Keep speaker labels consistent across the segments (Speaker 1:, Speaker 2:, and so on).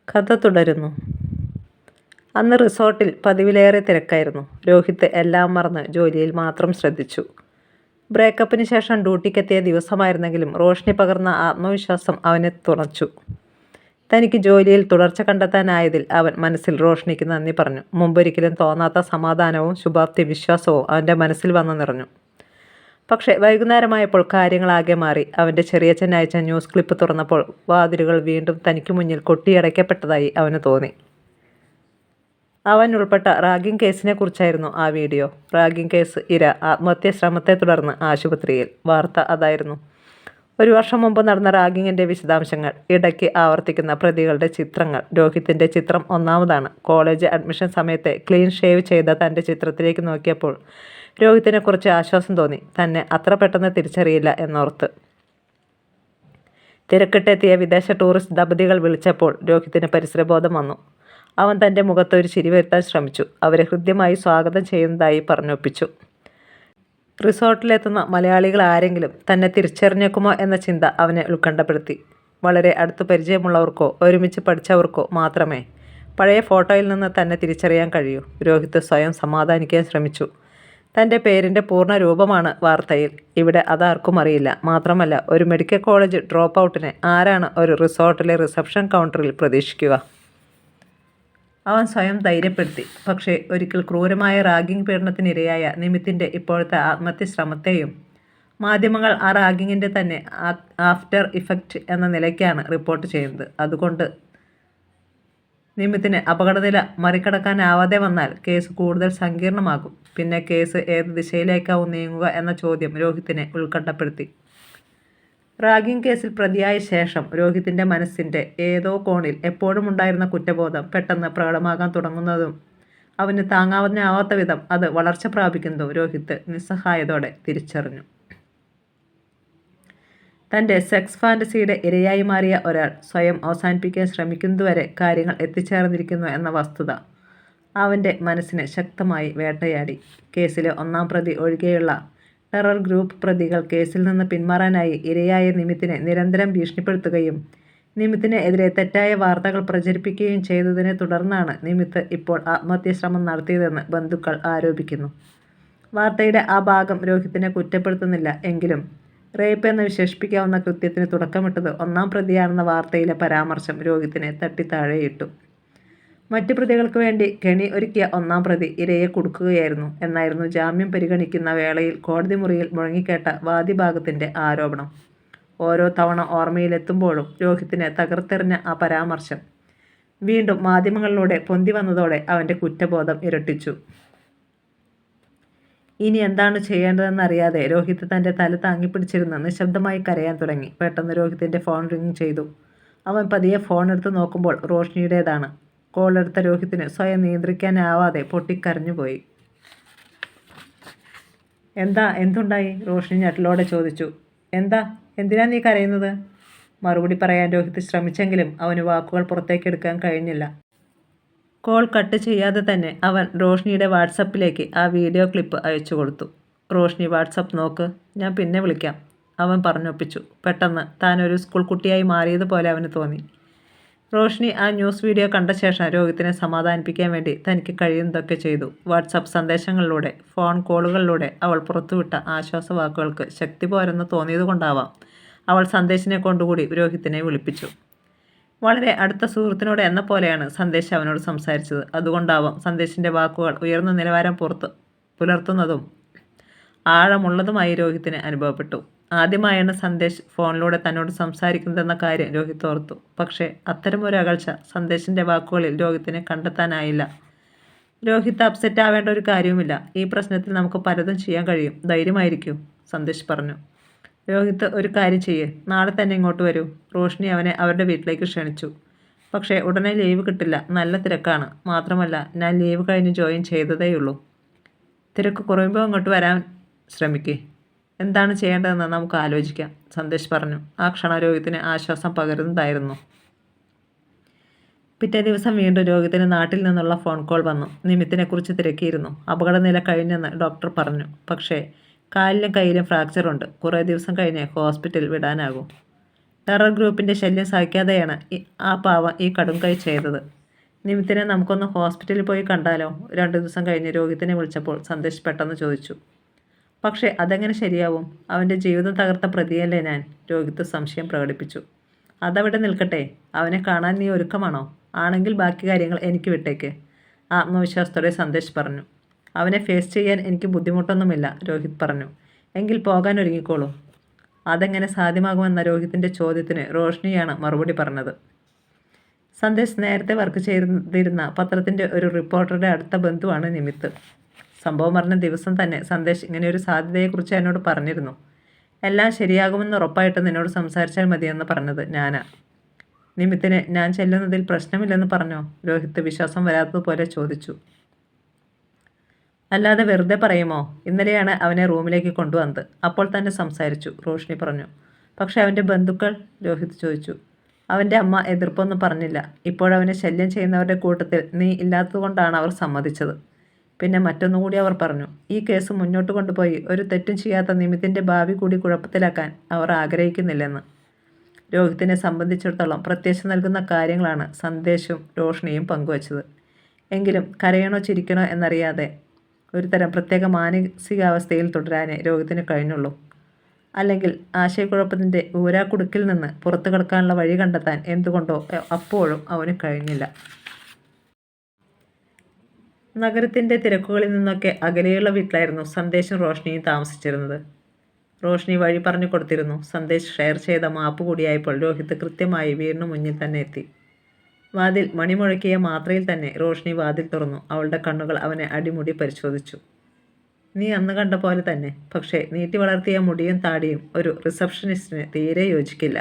Speaker 1: കഥ തുടരുന്നു. അന്ന് റിസോർട്ടിൽ പതിവിലേറെ തിരക്കായിരുന്നു. രോഹിത് എല്ലാം മറന്ന് ജോലിയിൽ മാത്രം ശ്രദ്ധിച്ചു. ബ്രേക്കപ്പിന് ശേഷം ഡ്യൂട്ടിക്കെത്തിയ ദിവസമായിരുന്നെങ്കിലും റോഷ്നി പകർന്ന ആത്മവിശ്വാസം അവനെ തുണച്ചു. തനിക്ക് ജോലിയിൽ തുടർച്ച കണ്ടെത്താനായതിൽ അവൻ മനസ്സിൽ റോഷ്നിക്ക് നന്ദി പറഞ്ഞു. മുമ്പൊരിക്കലും തോന്നാത്ത സമാധാനവും ശുഭാപ്തി വിശ്വാസവും അവൻ്റെ മനസ്സിൽ വന്നു നിറഞ്ഞു. പക്ഷേ വൈകുന്നേരമായപ്പോൾ കാര്യങ്ങളാകെ മാറി. അവൻ്റെ ചെറിയച്ഛൻ അയച്ച ന്യൂസ് ക്ലിപ്പ് തുറന്നപ്പോൾ വാതിലുകൾ വീണ്ടും തനിക്ക് മുന്നിൽ കൊട്ടിയടയ്ക്കപ്പെട്ടതായി അവന് തോന്നി. അവൻ ഉൾപ്പെട്ട റാഗിംഗ് കേസിനെ കുറിച്ചായിരുന്നു ആ വീഡിയോ. റാഗിംഗ് കേസ് ഇര ആത്മഹത്യാ ശ്രമത്തെ തുടർന്ന് ആശുപത്രിയിൽ. വാർത്ത അതായിരുന്നു. 1 വർഷം മുമ്പ് നടന്ന റാഗിങ്ങിൻ്റെ വിശദാംശങ്ങൾ, ഇടയ്ക്ക് ആവർത്തിക്കുന്ന പ്രതികളുടെ ചിത്രങ്ങൾ. രോഹിത്തിൻ്റെ ചിത്രം ഒന്നാമതാണ്. കോളേജ് അഡ്മിഷൻ സമയത്തെ ക്ലീൻ ഷേവ് ചെയ്ത തൻ്റെ ചിത്രത്തിലേക്ക് നോക്കിയപ്പോൾ രോഹിത്തിനെ കുറച്ച് ആശ്വാസം തോന്നി. തന്നെ അത്ര പെട്ടെന്ന് തിരിച്ചറിയില്ല എന്നോർത്ത്. തിരക്കിട്ടെത്തിയ വിദേശ ടൂറിസ്റ്റ് ദമ്പതികൾ വിളിച്ചപ്പോൾ രോഹിത്തിന് പരിസരബോധം വന്നു. അവൻ തൻ്റെ മുഖത്ത് ഒരു ചിരി വരുത്താൻ ശ്രമിച്ചു. അവരെ ഹൃദ്യമായി സ്വാഗതം ചെയ്യുന്നതായി പറഞ്ഞൊപ്പിച്ചു. റിസോർട്ടിലെത്തുന്ന മലയാളികൾ ആരെങ്കിലും തന്നെ തിരിച്ചറിഞ്ഞേക്കുമോ എന്ന ചിന്ത അവനെ ഉത്കണ്ഠപ്പെടുത്തി. വളരെ അടുത്ത് പരിചയമുള്ളവർക്കോ ഒരുമിച്ച് പഠിച്ചവർക്കോ മാത്രമേ പഴയ ഫോട്ടോയിൽ നിന്ന് തന്നെ തിരിച്ചറിയാൻ കഴിയൂ. രോഹിത് സ്വയം സമാധാനിക്കാൻ ശ്രമിച്ചു. തൻ്റെ പേരിൻ്റെ പൂർണ്ണ രൂപമാണ് വാർത്തയിൽ. ഇവിടെ അതാർക്കും അറിയില്ല. മാത്രമല്ല, ഒരു മെഡിക്കൽ കോളേജ് ഡ്രോപ്പ് ഔട്ടിനെ ആരാണ് ഒരു റിസോർട്ടിലെ റിസപ്ഷൻ കൗണ്ടറിൽ പ്രതീക്ഷിക്കുക? അവൻ സ്വയം ധൈര്യപ്പെടുത്തി. പക്ഷേ ഒരിക്കൽ ക്രൂരമായ റാഗിംഗ് പീഡനത്തിനിരയായ നിമിത്തിൻ്റെ ഇപ്പോഴത്തെ ആത്മഹത്യ ശ്രമത്തെയും മാധ്യമങ്ങൾ ആ റാഗിങ്ങിൻ്റെ തന്നെ ആഫ്റ്റർ ഇഫക്റ്റ് എന്ന നിലയ്ക്കാണ് റിപ്പോർട്ട് ചെയ്യുന്നത്. അതുകൊണ്ട് നിമിത്തിന് അപകടനില മറികടക്കാനാവാതെ വന്നാൽ കേസ് കൂടുതൽ സങ്കീർണമാകും. പിന്നെ കേസ് ഏത് ദിശയിലേക്കാവും നീങ്ങുക എന്ന ചോദ്യം രോഹിത്തിനെ ഉത്കണ്ഠപ്പെടുത്തി. റാഗിംഗ് കേസിൽ പ്രതിയായ ശേഷം രോഹിത്തിൻ്റെ മനസ്സിൻ്റെ ഏതോ കോണിൽ എപ്പോഴും ഉണ്ടായിരുന്ന കുറ്റബോധം പെട്ടെന്ന് പ്രകടമാകാൻ തുടങ്ങുന്നതും അവന് താങ്ങാവുന്നതാവാത്ത വിധം അത് വളർച്ച പ്രാപിക്കുന്നതും രോഹിത്ത് നിസ്സഹായതയോടെ തിരിച്ചറിഞ്ഞു. തൻ്റെ സെക്സ് ഫാൻറ്റസിയുടെ ഇരയായി മാറിയ ഒരാൾ സ്വയം അവസാനിപ്പിക്കാൻ ശ്രമിക്കുന്നതുവരെ കാര്യങ്ങൾ എത്തിച്ചേർന്നിരിക്കുന്നു എന്ന വസ്തുത അവൻ്റെ മനസ്സിനെ ശക്തമായി വേട്ടയാടി. കേസിലെ 1-ാം പ്രതി ഒഴികെയുള്ള ടെറർ ഗ്രൂപ്പ് പ്രതികൾ കേസിൽ നിന്ന് പിന്മാറാനായി ഇരയായ നിമിത്തിനെ നിരന്തരം ഭീഷണിപ്പെടുത്തുകയും നിമിത്തിന് എതിരെ തെറ്റായ വാർത്തകൾ പ്രചരിപ്പിക്കുകയും ചെയ്തതിനെ തുടർന്നാണ് നിമിത്ത് ഇപ്പോൾ ആത്മഹത്യാശ്രമം നടത്തിയതെന്ന് ബന്ധുക്കൾ ആരോപിക്കുന്നു. വാർത്തയുടെ ആ ഭാഗം രോഹിത്തിനെ കുറ്റപ്പെടുത്തുന്നില്ല. എങ്കിലും റേപ്പ് എന്ന് വിശേഷിപ്പിക്കാവുന്ന കൃത്യത്തിന് തുടക്കമിട്ടത് 1-ാം പ്രതിയാണെന്ന വാർത്തയിലെ പരാമർശം രോഹിത്തിനെ തട്ടിത്താഴെയിട്ടു. മറ്റു പ്രതികൾക്ക് വേണ്ടി കെണി ഒരുക്കിയ 1-ാം പ്രതി ഇരയെ കുടുക്കുകയായിരുന്നു എന്നായിരുന്നു ജാമ്യം പരിഗണിക്കുന്ന വേളയിൽ കോടതി മുറിയിൽ മുഴങ്ങിക്കേട്ട വാദിഭാഗത്തിൻ്റെ ആരോപണം. ഓരോ തവണ ഓർമ്മയിലെത്തുമ്പോഴും രോഹിത്തിനെ തകർത്തെറിഞ്ഞ ആ പരാമർശം വീണ്ടും മാധ്യമങ്ങളിലൂടെ പൊന്തി വന്നതോടെ അവൻ്റെ കുറ്റബോധം ഇരട്ടിച്ചു. ഇനി എന്താണ് ചെയ്യേണ്ടതെന്നറിയാതെ രോഹിത് തൻ്റെ തല താങ്ങിപ്പിടിച്ചിരുന്ന് നിശബ്ദമായി കരയാൻ തുടങ്ങി. പെട്ടെന്ന് രോഹിത്തിൻ്റെ ഫോൺ റിങ് ചെയ്തു. അവൻ പതിയെ ഫോൺ എടുത്ത് നോക്കുമ്പോൾ റോഷ്നിയുടേതാണ്. കോൾ എടുത്ത രോഹിത്തിന് സ്വയം നിയന്ത്രിക്കാനാവാതെ പൊട്ടിക്കരഞ്ഞുപോയി. എന്തുണ്ടായി? റോഷ്നി ഞെട്ടലോടെ ചോദിച്ചു. എന്തിനാ നീ കരയുന്നത്? മറുപടി പറയാൻ രോഹിത് ശ്രമിച്ചെങ്കിലും അവന് വാക്കുകൾ പുറത്തേക്കെടുക്കാൻ കഴിഞ്ഞില്ല. കോൾ കട്ട് ചെയ്യാതെ തന്നെ അവൻ റോഷ്നിയുടെ വാട്സപ്പിലേക്ക് ആ വീഡിയോ ക്ലിപ്പ് അയച്ചു കൊടുത്തു. റോഷ്നി, വാട്സപ്പ് നോക്ക്, ഞാൻ പിന്നെ വിളിക്കാം, അവൻ പറഞ്ഞൊപ്പിച്ചു. പെട്ടെന്ന് താൻ ഒരു സ്കൂൾ കുട്ടിയായി മാറിയതുപോലെ അവന് തോന്നി. റോഷ്നി ആ ന്യൂസ് വീഡിയോ കണ്ട ശേഷം രോഹിത്തിനെ സമാധാനിപ്പിക്കാൻ വേണ്ടി തനിക്ക് കഴിയുന്നതൊക്കെ ചെയ്തു. വാട്സപ്പ് സന്ദേശങ്ങളിലൂടെ, ഫോൺ കോളുകളിലൂടെ അവൾ പുറത്തുവിട്ട ആശ്വാസവാക്കുകൾക്ക് ശക്തി പോരെന്ന് തോന്നിയതുകൊണ്ടാവാം അവൾ സന്ദേശിനെ കൊണ്ടുകൂടി രോഹിത്തിനെ വിളിപ്പിച്ചു. വളരെ അടുത്ത സുഹൃത്തിനോട് എന്ന പോലെയാണ് സന്ദേശ് അവനോട് സംസാരിച്ചത്. അതുകൊണ്ടാവാം സന്ദേശിൻ്റെ വാക്കുകൾ ഉയർന്ന നിലവാരം പുലർത്തുന്നതും ആഴമുള്ളതുമായി രോഹിത്തിന് അനുഭവപ്പെട്ടു. ആദ്യമായാണ് സന്ദേശ് ഫോണിലൂടെ തന്നോട് സംസാരിക്കുന്നതെന്ന കാര്യം രോഹിത് ഓർത്തു. പക്ഷേ അത്തരമൊരു അകൽച്ച സന്ദേശിൻ്റെ വാക്കുകളിൽ രോഹിത്തിനെ കണ്ടെത്താനായില്ല. രോഹിത് അപ്സെറ്റ് ആവേണ്ട ഒരു കാര്യവുമില്ല. ഈ പ്രശ്നത്തിൽ നമുക്ക് പലതും ചെയ്യാൻ കഴിയും. ധൈര്യമായിരിക്കൂ, സന്ദേശ് പറഞ്ഞു. രോഹിത്, ഒരു കാര്യം ചെയ്യ്, നാളെ തന്നെ ഇങ്ങോട്ട് വരൂ. റോഷ്നി അവനെ അവരുടെ വീട്ടിലേക്ക് ക്ഷണിച്ചു. പക്ഷേ ഉടനെ ലീവ് കിട്ടില്ല, നല്ല തിരക്കാണ്. മാത്രമല്ല, ഞാൻ ലീവ് കഴിഞ്ഞ് ജോയിൻ ചെയ്തതേയുള്ളൂ. തിരക്ക് കുറയുമ്പോൾ അങ്ങോട്ട് വരാൻ ശ്രമിക്കേ. എന്താണ് ചെയ്യേണ്ടതെന്ന് നമുക്ക് ആലോചിക്കാം, സന്ദേശ് പറഞ്ഞു. ആ ക്ഷണം രോഹിത്തിന് ആശ്വാസം പകരുന്നതായിരുന്നു. പിറ്റേ ദിവസം വീണ്ടും രോഹിത്തിന് നാട്ടിൽ നിന്നുള്ള ഫോൺ കോൾ വന്നു. നിമിത്തിനെക്കുറിച്ച് തിരക്കിയിരുന്നു. അപകടനില കഴിഞ്ഞെന്ന് ഡോക്ടർ പറഞ്ഞു. പക്ഷേ കാലിലും കയ്യിലും ഫ്രാക്ചറുണ്ട്. കുറേ ദിവസം കഴിഞ്ഞ് ഹോസ്പിറ്റൽ വിടാനാകും. ടെറർ ഗ്രൂപ്പിൻ്റെ ശല്യം സഹിക്കാതെയാണ് ആ പാവം ഈ കടും കൈ ചെയ്തത്. നിമിത്തിനെ നമുക്കൊന്ന് ഹോസ്പിറ്റലിൽ പോയി കണ്ടാലോ? 2 ദിവസം കഴിഞ്ഞ് രോഹിത്തിനെ വിളിച്ചപ്പോൾ സന്ദേശ് പെട്ടെന്ന് ചോദിച്ചു. പക്ഷേ അതെങ്ങനെ ശരിയാവും? അവൻ്റെ ജീവിതം തകർത്ത പ്രതിയല്ലേ ഞാൻ? രോഹിത് സംശയം പ്രകടിപ്പിച്ചു. അതവിടെ നിൽക്കട്ടെ, അവനെ കാണാൻ നീ ഒരുക്കമാണോ? ആണെങ്കിൽ ബാക്കി കാര്യങ്ങൾ എനിക്ക് വിട്ടേക്ക്, ആത്മവിശ്വാസത്തോടെ സന്ദേശ് പറഞ്ഞു. അവനെ ഫേസ് ചെയ്യാൻ എനിക്ക് ബുദ്ധിമുട്ടൊന്നുമില്ല, രോഹിത് പറഞ്ഞു. എങ്കിൽ പോകാൻ ഒരുങ്ങിക്കോളൂ. അതെങ്ങനെ സാധ്യമാകുമെന്ന രോഹിത്തിൻ്റെ ചോദ്യത്തിന് റോഷ്നിയാണ് മറുപടി പറഞ്ഞത്. സന്ദേശ് നേരത്തെ വർക്ക് ചെയ്തിരുന്ന പത്രത്തിൻ്റെ ഒരു റിപ്പോർട്ടറുടെ അടുത്ത ബന്ധുവാണ് നിമിത്ത്. സംഭവം പറഞ്ഞ ദിവസം തന്നെ സന്ദേശ് ഇങ്ങനെയൊരു സാധ്യതയെക്കുറിച്ച് എന്നോട് പറഞ്ഞിരുന്നു. എല്ലാം ശരിയാകുമെന്ന് ഉറപ്പായിട്ട് നിന്നോട് സംസാരിച്ചാൽ മതിയെന്ന് പറഞ്ഞത് ഞാനാ. നിമിത്തിന് ഞാൻ ചെല്ലുന്നതിൽ പ്രശ്നമില്ലെന്ന് പറഞ്ഞോ? രോഹിത് വിശ്വാസം വരാത്തതുപോലെ ചോദിച്ചു. അല്ലാതെ വെറുതെ പറയുമോ? ഇന്നലെയാണ് അവനെ റൂമിലേക്ക് കൊണ്ടുവന്നത്. അപ്പോൾ തന്നെ സംസാരിച്ചു, റോഷ്നി പറഞ്ഞു. പക്ഷെ അവൻ്റെ ബന്ധുക്കൾ? രോഹിത് ചോദിച്ചു. അവൻ്റെ അമ്മ എതിർപ്പൊന്നും പറഞ്ഞില്ല. ഇപ്പോഴവനെ ശല്യം ചെയ്യുന്നവരുടെ കൂട്ടത്തിൽ നീ ഇല്ലാത്തതുകൊണ്ടാണ് അവർ സമ്മതിച്ചത്. പിന്നെ മറ്റൊന്നുകൂടി അവർ പറഞ്ഞു. ഈ കേസ് മുന്നോട്ട് കൊണ്ടുപോയി ഒരു തെറ്റും ചെയ്യാത്ത നിമിത്തിൻ്റെ ഭാവി കൂടി കുഴപ്പത്തിലാക്കാൻ അവർ ആഗ്രഹിക്കുന്നില്ലെന്ന്. രോഹിത്തിനെ സംബന്ധിച്ചിടത്തോളം പ്രത്യാശ നൽകുന്ന കാര്യങ്ങളാണ് സന്ദേശവും റോഷ്നിയും പങ്കുവച്ചത്. എങ്കിലും കരയണോ ചിരിക്കണോ എന്നറിയാതെ ഒരുതരം പ്രത്യേക മാനസികാവസ്ഥയിൽ തുടരാനേ രോഹിത്തിന് കഴിഞ്ഞുള്ളൂ. അല്ലെങ്കിൽ ആശയക്കുഴപ്പത്തിൻ്റെ ഊരാക്കുടുക്കിൽ നിന്ന് പുറത്തു കടക്കാനുള്ള വഴി കണ്ടെത്താൻ എന്തുകൊണ്ടോ അപ്പോഴും അവന് കഴിഞ്ഞില്ല. നഗരത്തിൻ്റെ തിരക്കുകളിൽ നിന്നൊക്കെ അകലെയുള്ള വീട്ടിലായിരുന്നു സന്ദേശും റോഷ്നിയും താമസിച്ചിരുന്നത്. റോഷ്നി വഴി പറഞ്ഞു കൊടുത്തിരുന്നു. സന്ദേശ് ഷെയർ ചെയ്ത മാപ്പ് കൂടിയായപ്പോൾ രോഹിത് കൃത്യമായി വീടിന് മുന്നിൽ തന്നെ എത്തി. വാതിൽ മണിമുഴക്കിയ മാത്രയിൽ തന്നെ റോഷ്നി വാതിൽ തുറന്നു. അവളുടെ കണ്ണുകൾ അവനെ അടിമുടി പരിശോധിച്ചു. നീ അന്ന് കണ്ട പോലെ തന്നെ, പക്ഷേ നീട്ടി വളർത്തിയ മുടിയും താടിയും ഒരു റിസപ്ഷനിസ്റ്റിന് തീരെ യോജിക്കില്ല.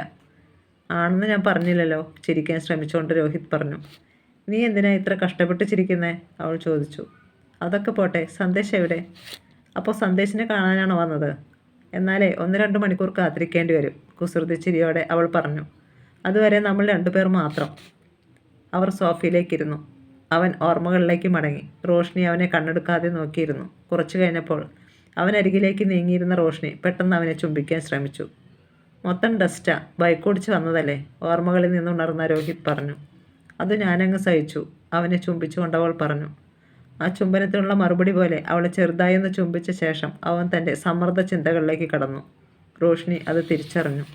Speaker 1: ആണെന്ന് ഞാൻ പറഞ്ഞില്ലല്ലോ, ചിരിക്കാൻ ശ്രമിച്ചുകൊണ്ട് രോഹിത് പറഞ്ഞു. നീ എന്തിനാ ഇത്ര കഷ്ടപ്പെട്ട് ചിരിക്കുന്നേ? അവൾ ചോദിച്ചു. അതൊക്കെ പോട്ടെ, സന്ദേശ് എവിടെ? അപ്പോൾ സന്ദേശിനെ കാണാനാണോ വന്നത്? എന്നാലേ 1-2 മണിക്കൂർ കാത്തിരിക്കേണ്ടി വരും, കുസൃതി ചിരിയോടെ അവൾ പറഞ്ഞു. അതുവരെ നമ്മൾ 2 പേർ മാത്രം. അവർ സോഫയിലേക്കിരുന്നു. അവൻ ഓർമ്മകളിലേക്ക് മടങ്ങി. റോഷ്നി അവനെ കണ്ണെടുക്കാതെ നോക്കിയിരുന്നു. കുറച്ചു കഴിഞ്ഞപ്പോൾ അവനരികിലേക്ക് നീങ്ങിയിരുന്ന റോഷ്നി പെട്ടെന്ന് അവനെ ചുംബിക്കാൻ ശ്രമിച്ചു. മൊത്തം ഡസ്റ്റാ, ബൈക്കോടിച്ച് വന്നതല്ലേ, ഓർമ്മകളിൽ നിന്നുണർന്ന രോഹിത് പറഞ്ഞു. അത് ഞാനങ്ങ് സഹിച്ചു, അവനെ ചുംബിച്ചുകൊണ്ടവൾ പറഞ്ഞു. ആ ചുംബനത്തിനുള്ള മറുപടി പോലെ അവളെ ചെറുതായൊന്ന് ചുംബിച്ച ശേഷം അവൻ തൻ്റെ സമ്മർദ്ദ ചിന്തകളിലേക്ക് കടന്നു. റോഷ്നി അത് തിരിച്ചറിഞ്ഞു.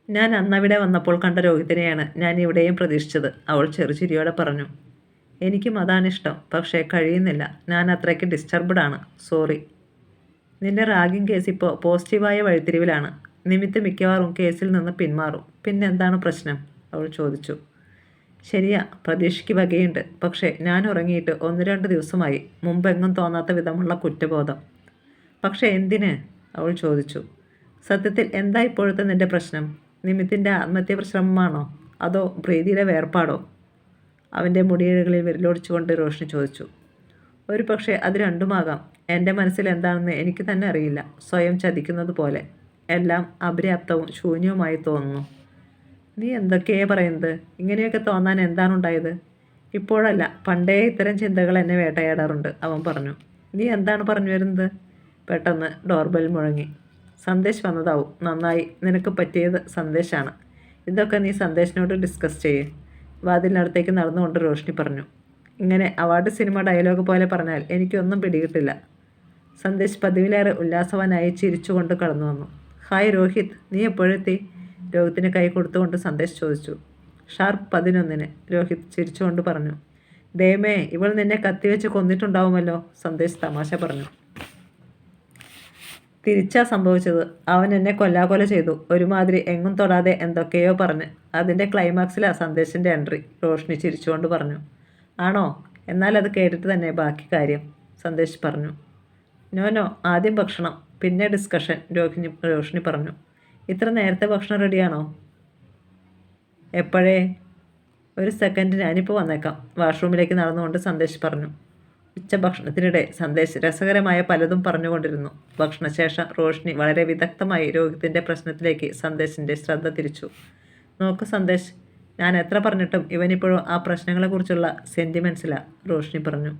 Speaker 1: ഞാൻ അന്നവിടെ വന്നപ്പോൾ കണ്ട രോഹിത്തിനെയാണ് ഞാൻ ഇവിടെയും പ്രതീക്ഷിച്ചത്, അവൾ ചെറുചിരിയോടെ പറഞ്ഞു. എനിക്കും അതാണിഷ്ടം, പക്ഷേ കഴിയുന്നില്ല. ഞാൻ അത്രയ്ക്ക് ഡിസ്റ്റർബ്ഡ് ആണ്, സോറി. നിന്റെ റാഗിങ് കേസ് ഇപ്പോൾ പോസിറ്റീവായ വഴിത്തിരിവിലാണ്. നിമിത്ത് മിക്കവാറും കേസിൽ നിന്ന് പിന്മാറും. പിന്നെന്താണ് പ്രശ്നം? അവൾ ചോദിച്ചു. ശരിയാ, പ്രതീക്ഷയ്ക്ക് വകയുണ്ട്. പക്ഷേ ഞാൻ ഉറങ്ങിയിട്ട് 1-2 ദിവസമായി. മുമ്പെങ്ങും തോന്നാത്ത വിധമുള്ള കുറ്റബോധം. പക്ഷേ എന്തിന്? അവൾ ചോദിച്ചു. സത്യത്തിൽ എന്താ ഇപ്പോഴത്തെ നിന്റെ പ്രശ്നം? നിമിത്തിൻ്റെ ആത്മഹത്യ ശ്രമമാണോ, അതോ പ്രീതിയുടെ വേർപാടോ? അവൻ്റെ മുടിയിഴകളിൽ വിരലോടിച്ചുകൊണ്ട് റോഷ്നി ചോദിച്ചു. ഒരു പക്ഷേ അത് രണ്ടുമാകാം. എൻ്റെ മനസ്സിൽ എന്താണെന്ന് എനിക്ക് തന്നെ അറിയില്ല. സ്വയം ചതിക്കുന്നത് പോലെ. എല്ലാം അപര്യാപ്തവും ശൂന്യവുമായി തോന്നുന്നു. നീ എന്തൊക്കെയാ പറയുന്നത്? ഇങ്ങനെയൊക്കെ തോന്നാൻ എന്താണുണ്ടായത്? ഇപ്പോഴല്ല, പണ്ടേ ഇത്തരം ചിന്തകൾ എന്നെ വേട്ടയാടാറുണ്ട്, അവൻ പറഞ്ഞു. നീ എന്താണ് പറഞ്ഞു വരുന്നത്? പെട്ടെന്ന് ഡോർബെൽ മുഴങ്ങി. സന്ദേശ് വന്നതാവും. നന്നായി, നിനക്ക് പറ്റിയത് സന്ദേശാണ്. ഇതൊക്കെ നീ സന്ദേശിനോട് ഡിസ്കസ് ചെയ്യേ, വാതിലിനടുത്തേക്ക് നടന്നുകൊണ്ട് റോഷ്നി പറഞ്ഞു. ഇങ്ങനെ അവാർഡ് സിനിമ ഡയലോഗ് പോലെ പറഞ്ഞാൽ എനിക്കൊന്നും പിടികിട്ടില്ല. സന്ദേശ് പതിവിലേറെ ഉല്ലാസവാനായി ചിരിച്ചുകൊണ്ട് കടന്നു വന്നു. ഹായ് രോഹിത്, നീ എപ്പോഴെത്തി? രോഹിത്തിന് കൈ കൊടുത്തുകൊണ്ട് സന്ദേശ് ചോദിച്ചു. ഷാർപ്പ് 11-ന്, രോഹിത് ചിരിച്ചുകൊണ്ട് പറഞ്ഞു. ദേമേ, ഇവൾ നിന്നെ കത്തിവെച്ച് കൊന്നിട്ടുണ്ടാവുമല്ലോ, സന്ദേശ് തമാശ പറഞ്ഞു. തിരിച്ചാ സംഭവിച്ചത്. അവൻ എന്നെ കൊല്ലാകൊല ചെയ്തു. ഒരുമാതിരി എങ്ങും തൊടാതെ എന്തൊക്കെയോ പറഞ്ഞ്. അതിൻ്റെ ക്ലൈമാക്സിലാ സന്ദേശിൻ്റെ എൻട്രി, റോഷ്നി ചിരിച്ചുകൊണ്ട് പറഞ്ഞു. ആണോ? എന്നാൽ അത് കേട്ടിട്ട് തന്നെ ബാക്കി കാര്യം, സന്ദേശ് പറഞ്ഞു. നോ, ആദ്യം ഭക്ഷണം, പിന്നെ ഡിസ്കഷൻ, റോഷ്നി പറഞ്ഞു. ഇത്ര നേരത്തെ ഭക്ഷണം റെഡിയാണോ? എപ്പോഴേ? ഒരു സെക്കൻഡ്, ഞാനിപ്പോൾ വന്നേക്കാം, വാഷ്റൂമിലേക്ക് നടന്നുകൊണ്ട് സന്ദേശ് പറഞ്ഞു. ഉച്ചഭക്ഷണത്തിനിടെ സന്ദേശ് രസകരമായ പലതും പറഞ്ഞുകൊണ്ടിരുന്നു. ഭക്ഷണശേഷം റോഷ്നി വളരെ വിദഗ്ധമായി രോഹിത്തിൻ്റെ പ്രശ്നത്തിലേക്ക് സന്ദേശിൻ്റെ ശ്രദ്ധ തിരിച്ചു. നോക്ക് സന്ദേശ്, ഞാൻ എത്ര പറഞ്ഞിട്ടും ഇവനിപ്പോഴും ആ പ്രശ്നങ്ങളെക്കുറിച്ചുള്ള സെൻറ്റിമെൻസിലാണ്, റോഷ്നി പറഞ്ഞു.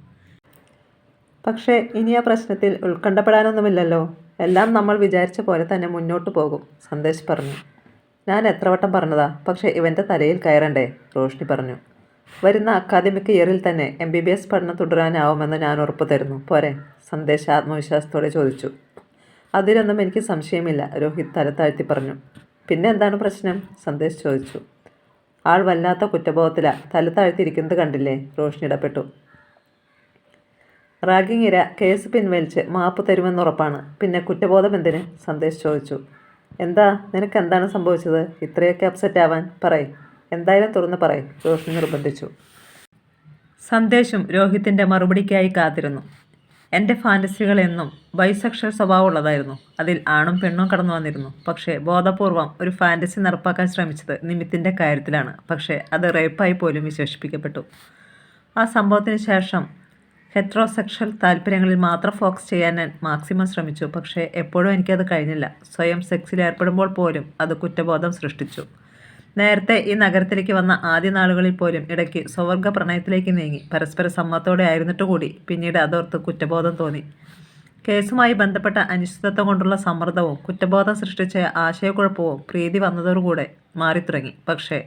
Speaker 1: പക്ഷേ ഇനി ആ പ്രശ്നത്തിൽ ഉത്കണ്ഠപ്പെടാനൊന്നുമില്ലല്ലോ. എല്ലാം നമ്മൾ വിചാരിച്ച പോലെ തന്നെ മുന്നോട്ട് പോകും, സന്ദേശ് പറഞ്ഞു. ഞാൻ എത്ര വട്ടം പറഞ്ഞതാ, പക്ഷേ ഇവൻ്റെ തലയിൽ കയറണ്ടേ, റോഷ്നി പറഞ്ഞു. വരുന്ന അക്കാദമിക് ഇയറിൽ തന്നെ MBBS പഠനം തുടരാനാവുമെന്ന് ഞാൻ ഉറപ്പ് തരുന്നു, പോരെ, സന്ദേശ് ആത്മവിശ്വാസത്തോടെ ചോദിച്ചു. അതിലൊന്നും എനിക്ക് സംശയമില്ല, രോഹിത് തല താഴ്ത്തി പറഞ്ഞു. പിന്നെ എന്താണ് പ്രശ്നം, സന്ദേശ് ചോദിച്ചു. ആൾ വല്ലാത്ത കുറ്റബോധത്തിലാ, തല താഴ്ത്തിയിരിക്കുന്നത് കണ്ടില്ലേ, റോഷ്നി ഇടപെട്ടു. റാഗിങ് ഇര കേസ് പിൻവലിച്ച് മാപ്പ് തരുമെന്നുറപ്പാണ്, പിന്നെ കുറ്റബോധം എന്തിന്, സന്ദേശ് ചോദിച്ചു. എന്താ, നിനക്ക് എന്താണ് സംഭവിച്ചത്, ഇത്രയൊക്കെ അപ്സെറ്റ് ആവാൻ, പറയ്, എന്തായാലും തുറന്ന് പറയ്, റോഷ്നി നിർബന്ധിച്ചു. സന്ദേശും രോഹിത്തിൻ്റെ മറുപടിക്കായി കാത്തിരുന്നു. എൻ്റെ ഫാൻറ്റസികൾ എന്നും ബൈസെക്ഷൽ സ്വഭാവമുള്ളതായിരുന്നു. അതിൽ ആണും പെണ്ണും കടന്നു വന്നിരുന്നു. പക്ഷേ ബോധപൂർവം ഒരു ഫാൻറ്റസി നടപ്പാക്കാൻ ശ്രമിച്ചത് നിമിത്തിൻ്റെ കാര്യത്തിലാണ്. പക്ഷേ അത് റേപ്പായി പോലും വിശേഷിപ്പിക്കപ്പെട്ടു. ആ സംഭവത്തിന് ശേഷം ഹെറ്ററോസെക്ഷൽ താല്പര്യങ്ങളിൽ മാത്രം ഫോക്കസ് ചെയ്യാൻ ഞാൻ മാക്സിമം ശ്രമിച്ചു. പക്ഷേ എപ്പോഴും എനിക്കത് കഴിഞ്ഞില്ല. സ്വയം സെക്സിൽ ഏർപ്പെടുമ്പോൾ പോലും അത് കുറ്റബോധം സൃഷ്ടിച്ചു. നേരത്തെ ഈ നഗരത്തിലേക്ക് വന്ന ആദ്യ നാളുകളിൽ പോലും ഇടയ്ക്ക് സ്വവർഗ പ്രണയത്തിലേക്ക് നീങ്ങി. പരസ്പര സമ്മതത്തോടെ ആയിരുന്നിട്ട് കൂടി പിന്നീട് അതോർത്ത് കുറ്റബോധം തോന്നി. കേസുമായി ബന്ധപ്പെട്ട അനിശ്ചിതത്വം കൊണ്ടുള്ള സമ്മർദ്ദവും കുറ്റബോധം സൃഷ്ടിച്ച ആശയക്കുഴപ്പവും പ്രീതി വന്നതോടുകൂടെ മാറിത്തുടങ്ങി. പക്ഷേ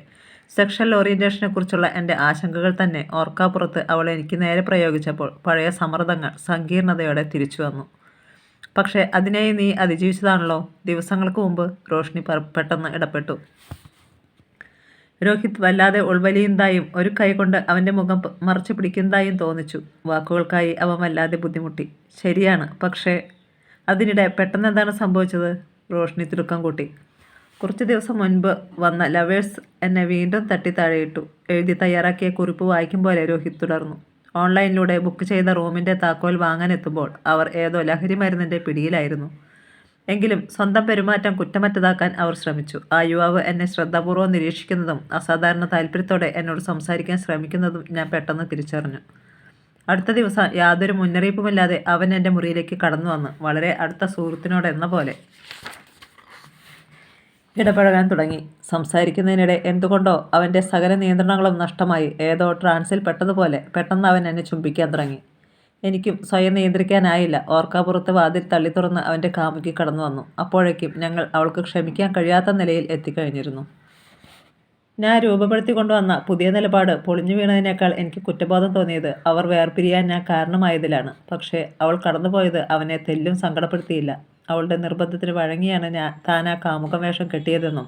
Speaker 1: സെക്ഷൽ ഓറിയൻറ്റേഷനെക്കുറിച്ചുള്ള എൻ്റെ ആശങ്കകൾ തന്നെ ഓർക്കാപ്പുറത്ത് അവൾ എനിക്ക് നേരെ പ്രയോഗിച്ചപ്പോൾ പഴയ സമ്മർദ്ദങ്ങൾ സങ്കീർണതയോടെ തിരിച്ചു വന്നു. പക്ഷേ അതിനെയും നീ അതിജീവിച്ചതാണല്ലോ, ദിവസങ്ങൾക്ക് മുമ്പ്, റോഷ്നി പെട്ടെന്ന് ഇടപെട്ടു. രോഹിത് വല്ലാതെ ഉൾവലിയുന്നതായും ഒരു കൈ കൊണ്ട് അവൻ്റെ മുഖം മറച്ചു പിടിക്കുന്നതായും തോന്നിച്ചു. വാക്കുകൾക്കായി അവൻ വല്ലാതെ ബുദ്ധിമുട്ടി. ശരിയാണ്, പക്ഷേ അതിനിടെ പെട്ടെന്ന് എന്താണ് സംഭവിച്ചത്, റോഷ്നി തിടുക്കം കൂട്ടി. കുറച്ച് ദിവസം മുൻപ് വന്ന ലവേഴ്സ് എന്നെ വീണ്ടും തട്ടി താഴെയിട്ടു. എഴുതി തയ്യാറാക്കിയ കുറിപ്പ് വായിക്കും പോലെ രോഹിത് തുടർന്നു. ഓൺലൈനിലൂടെ ബുക്ക് ചെയ്ത റൂമിൻ്റെ താക്കോൽ വാങ്ങാനെത്തുമ്പോൾ അവർ ഏതോ ലഹരി മരുന്നിൻ്റെ പിടിയിലായിരുന്നു. എങ്കിലും സ്വന്തം പെരുമാറ്റം കുറ്റമറ്റതാക്കാൻ അവർ ശ്രമിച്ചു. ആ യുവാവ് എന്നെ ശ്രദ്ധാപൂർവ്വം നിരീക്ഷിക്കുന്നതും അസാധാരണ താല്പര്യത്തോടെ എന്നോട് സംസാരിക്കാൻ ശ്രമിക്കുന്നതും ഞാൻ പെട്ടെന്ന് തിരിച്ചറിഞ്ഞു. അടുത്ത ദിവസം യാതൊരു മുന്നറിയിപ്പുമില്ലാതെ അവൻ എൻ്റെ മുറിയിലേക്ക് കടന്നു വന്ന് വളരെ അടുത്ത സുഹൃത്തിനോടെന്ന പോലെ ഇടപഴകാൻ തുടങ്ങി. സംസാരിക്കുന്നതിനിടെ എന്തുകൊണ്ടോ അവൻ്റെ സകല നിയന്ത്രണങ്ങളും നഷ്ടമായി. ഏതോ ട്രാൻസിൽ പെട്ടതുപോലെ പെട്ടെന്ന് അവൻ എന്നെ ചുംബിക്കാൻ തുടങ്ങി. എനിക്കും സ്വയം നിയന്ത്രിക്കാനായില്ല. ഓർക്കാപ്പുറത്ത് വാതിൽ തള്ളി തുറന്ന് അവൻ്റെ കാമുകി കടന്നു വന്നു. അപ്പോഴേക്കും ഞങ്ങൾ അവൾക്ക് ക്ഷമിക്കാൻ കഴിയാത്ത നിലയിൽ എത്തിക്കഴിഞ്ഞിരുന്നു. ഞാൻ രൂപപ്പെടുത്തിക്കൊണ്ടുവന്ന പുതിയ നിലപാട് പൊളിഞ്ഞു വീണതിനേക്കാൾ എനിക്ക് കുറ്റബോധം തോന്നിയത് അവർ വേർപിരിയാൻ ഞാൻ കാരണമായതിലാണ്. പക്ഷേ അവൾ കടന്നുപോയത് അവനെ തെല്ലും സങ്കടപ്പെടുത്തിയില്ല. അവളുടെ നിർബന്ധത്തിന് വഴങ്ങിയാണ് താൻ ആ കാമുകം വേഷം കെട്ടിയതെന്നും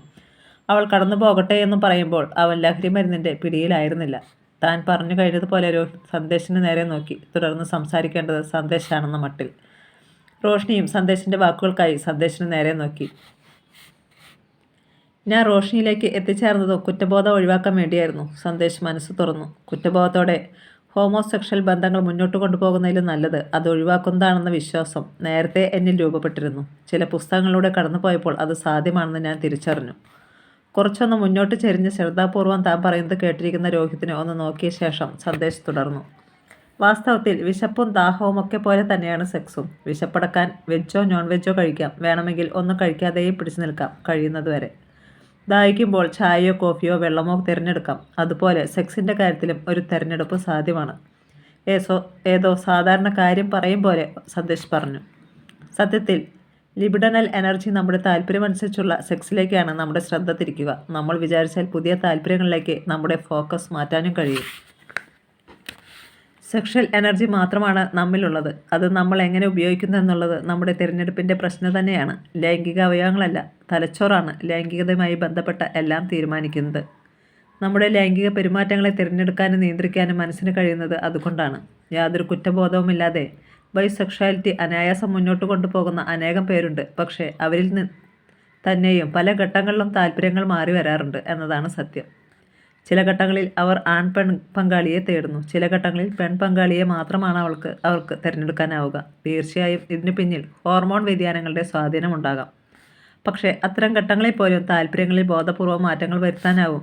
Speaker 1: അവൾ കടന്നു പോകട്ടെ എന്നും പറയുമ്പോൾ അവൻ ലഹരി മരുന്നിൻ്റെ പിടിയിലായിരുന്നില്ല. താൻ പറഞ്ഞു കഴിഞ്ഞതുപോലെ രോഹിത് സന്ദേശിന് നേരെ നോക്കി. തുടർന്ന് സംസാരിക്കേണ്ടത് സന്ദേശാണെന്ന മട്ടിൽ. റോഷ്നിയും സന്ദേശിൻ്റെ വാക്കുകൾക്കായി സന്ദേശിന് നേരെ നോക്കി. ഞാൻ റോഷ്നിയിലേക്ക് എത്തിച്ചേർന്നതും കുറ്റബോധം ഒഴിവാക്കാൻ വേണ്ടിയായിരുന്നു, സന്ദേശ് മനസ്സ് തുറന്നു. കുറ്റബോധത്തോടെ ഹോമോസെക്ഷൽ ബന്ധങ്ങൾ മുന്നോട്ട് കൊണ്ടുപോകുന്നതിലും നല്ലത് അത് ഒഴിവാക്കുന്നതാണെന്ന വിശ്വാസം നേരത്തെ എന്നിൽ രൂപപ്പെട്ടിരുന്നു. ചില പുസ്തകങ്ങളിലൂടെ കടന്നുപോയപ്പോൾ അത് സാധ്യമാണെന്ന് ഞാൻ തിരിച്ചറിഞ്ഞു. കുറച്ചൊന്ന് മുന്നോട്ട് ചെരിഞ്ഞ് ശ്രദ്ധാപൂർവം താൻ പറയുന്നത് കേട്ടിരിക്കുന്ന രോഹിത്തിനെ ഒന്ന് നോക്കിയ ശേഷം സന്ദേശ് തുടർന്നു. വാസ്തവത്തിൽ വിശപ്പും ദാഹവും ഒക്കെ പോലെ തന്നെയാണ് സെക്സും. വിശപ്പടക്കാൻ വെജോ നോൺ വെജോ കഴിക്കാം, വേണമെങ്കിൽ ഒന്നും കഴിക്കാതെയും പിടിച്ചു നിൽക്കാം, കഴിയുന്നതുവരെ. ദാഹിക്കുമ്പോൾ ചായയോ കോഫിയോ വെള്ളമോ തിരഞ്ഞെടുക്കാം. അതുപോലെ സെക്സിൻ്റെ കാര്യത്തിലും ഒരു തിരഞ്ഞെടുപ്പ് സാധ്യമാണ്. ഏതോ സാധാരണ കാര്യം പറയും പോലെ സന്ദേശ് പറഞ്ഞു. സത്യത്തിൽ ലിബിഡനൽ എനർജി നമ്മുടെ താല്പര്യമനുസരിച്ചുള്ള സെക്സിലേക്കാണ് നമ്മുടെ ശ്രദ്ധ തിരിക്കുക. നമ്മൾ വിചാരിച്ചാൽ പുതിയ താല്പര്യങ്ങളിലേക്ക് നമ്മുടെ ഫോക്കസ് മാറ്റാനും കഴിയും. സെക്ഷൽ എനർജി മാത്രമാണ് നമ്മിലുള്ളത്. അത് നമ്മൾ എങ്ങനെ ഉപയോഗിക്കുന്നു എന്നുള്ളത് നമ്മുടെ തിരഞ്ഞെടുപ്പിൻ്റെ പ്രശ്നം തന്നെയാണ്. ലൈംഗിക അവയവങ്ങളല്ല, തലച്ചോറാണ് ലൈംഗികതയുമായി ബന്ധപ്പെട്ട എല്ലാം തീരുമാനിക്കുന്നത്. നമ്മുടെ ലൈംഗിക പെരുമാറ്റങ്ങളെ തിരഞ്ഞെടുക്കാനും നിയന്ത്രിക്കാനും മനസ്സിന് കഴിയുന്നത് അതുകൊണ്ടാണ്. യാതൊരു കുറ്റബോധവുമില്ലാതെ ബൈസെക്ഷാലിറ്റി അനായാസം മുന്നോട്ട് കൊണ്ടുപോകുന്ന അനേകം പേരുണ്ട്. പക്ഷേ അവരിൽ തന്നെയും പല ഘട്ടങ്ങളിലും താല്പര്യങ്ങൾ മാറി വരാറുണ്ട് എന്നതാണ് സത്യം. ചില ഘട്ടങ്ങളിൽ അവർ പെൺ പങ്കാളിയെ തേടുന്നു. ചില ഘട്ടങ്ങളിൽ പെൺ പങ്കാളിയെ മാത്രമാണ് അവർക്ക് തിരഞ്ഞെടുക്കാനാവുക. തീർച്ചയായും ഇതിന് പിന്നിൽ ഹോർമോൺ വ്യതിയാനങ്ങളുടെ സ്വാധീനമുണ്ടാകാം. പക്ഷേ അത്തരം ഘട്ടങ്ങളിൽ പോലും താല്പര്യങ്ങളിൽ ബോധപൂർവ്വം മാറ്റങ്ങൾ വരുത്താനാവും.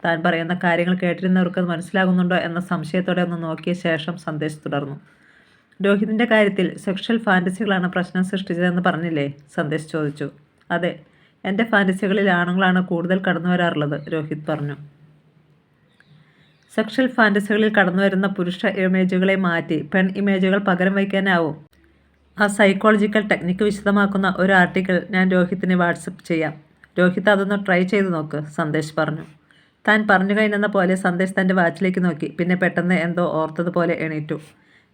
Speaker 1: താൻ പറയുന്ന കാര്യങ്ങൾ കേട്ടിരുന്നവർക്ക് മനസ്സിലാകുന്നുണ്ടോ എന്ന സംശയത്തോടെ ഒന്ന് നോക്കിയ ശേഷം സന്ദേശ് തുടർന്നു. രോഹിതിൻ്റെ കാര്യത്തിൽ സെക്ഷൽ ഫാൻറ്റസികളാണ് പ്രശ്നം സൃഷ്ടിച്ചതെന്ന് പറഞ്ഞില്ലേ, സന്ദേശ് ചോദിച്ചു. അതെ, എൻ്റെ ഫാൻറ്റസികളിൽ ആണുങ്ങളാണ് കൂടുതൽ കടന്നു വരാറുള്ളത്, രോഹിത് പറഞ്ഞു. സെക്ഷൽ ഫാൻറ്റസികളിൽ കടന്നുവരുന്ന പുരുഷ ഇമേജുകളെ മാറ്റി പെൺ ഇമേജുകൾ പകരം വയ്ക്കാനാവും. ആ സൈക്കോളജിക്കൽ ടെക്നിക്ക് വിശദമാക്കുന്ന ഒരു ആർട്ടിക്കിൾ ഞാൻ രോഹിത്തിന് വാട്സപ്പ് ചെയ്യാം. രോഹിത് അതൊന്ന് ട്രൈ ചെയ്ത് നോക്ക്, സന്ദേശ് പറഞ്ഞു. താൻ പറഞ്ഞു കഴിഞ്ഞെന്ന പോലെ സന്ദേശ് തൻ്റെ വാച്ചിലേക്ക് നോക്കി. പിന്നെ പെട്ടെന്ന് എന്തോ ഓർത്തതുപോലെ എണീറ്റു.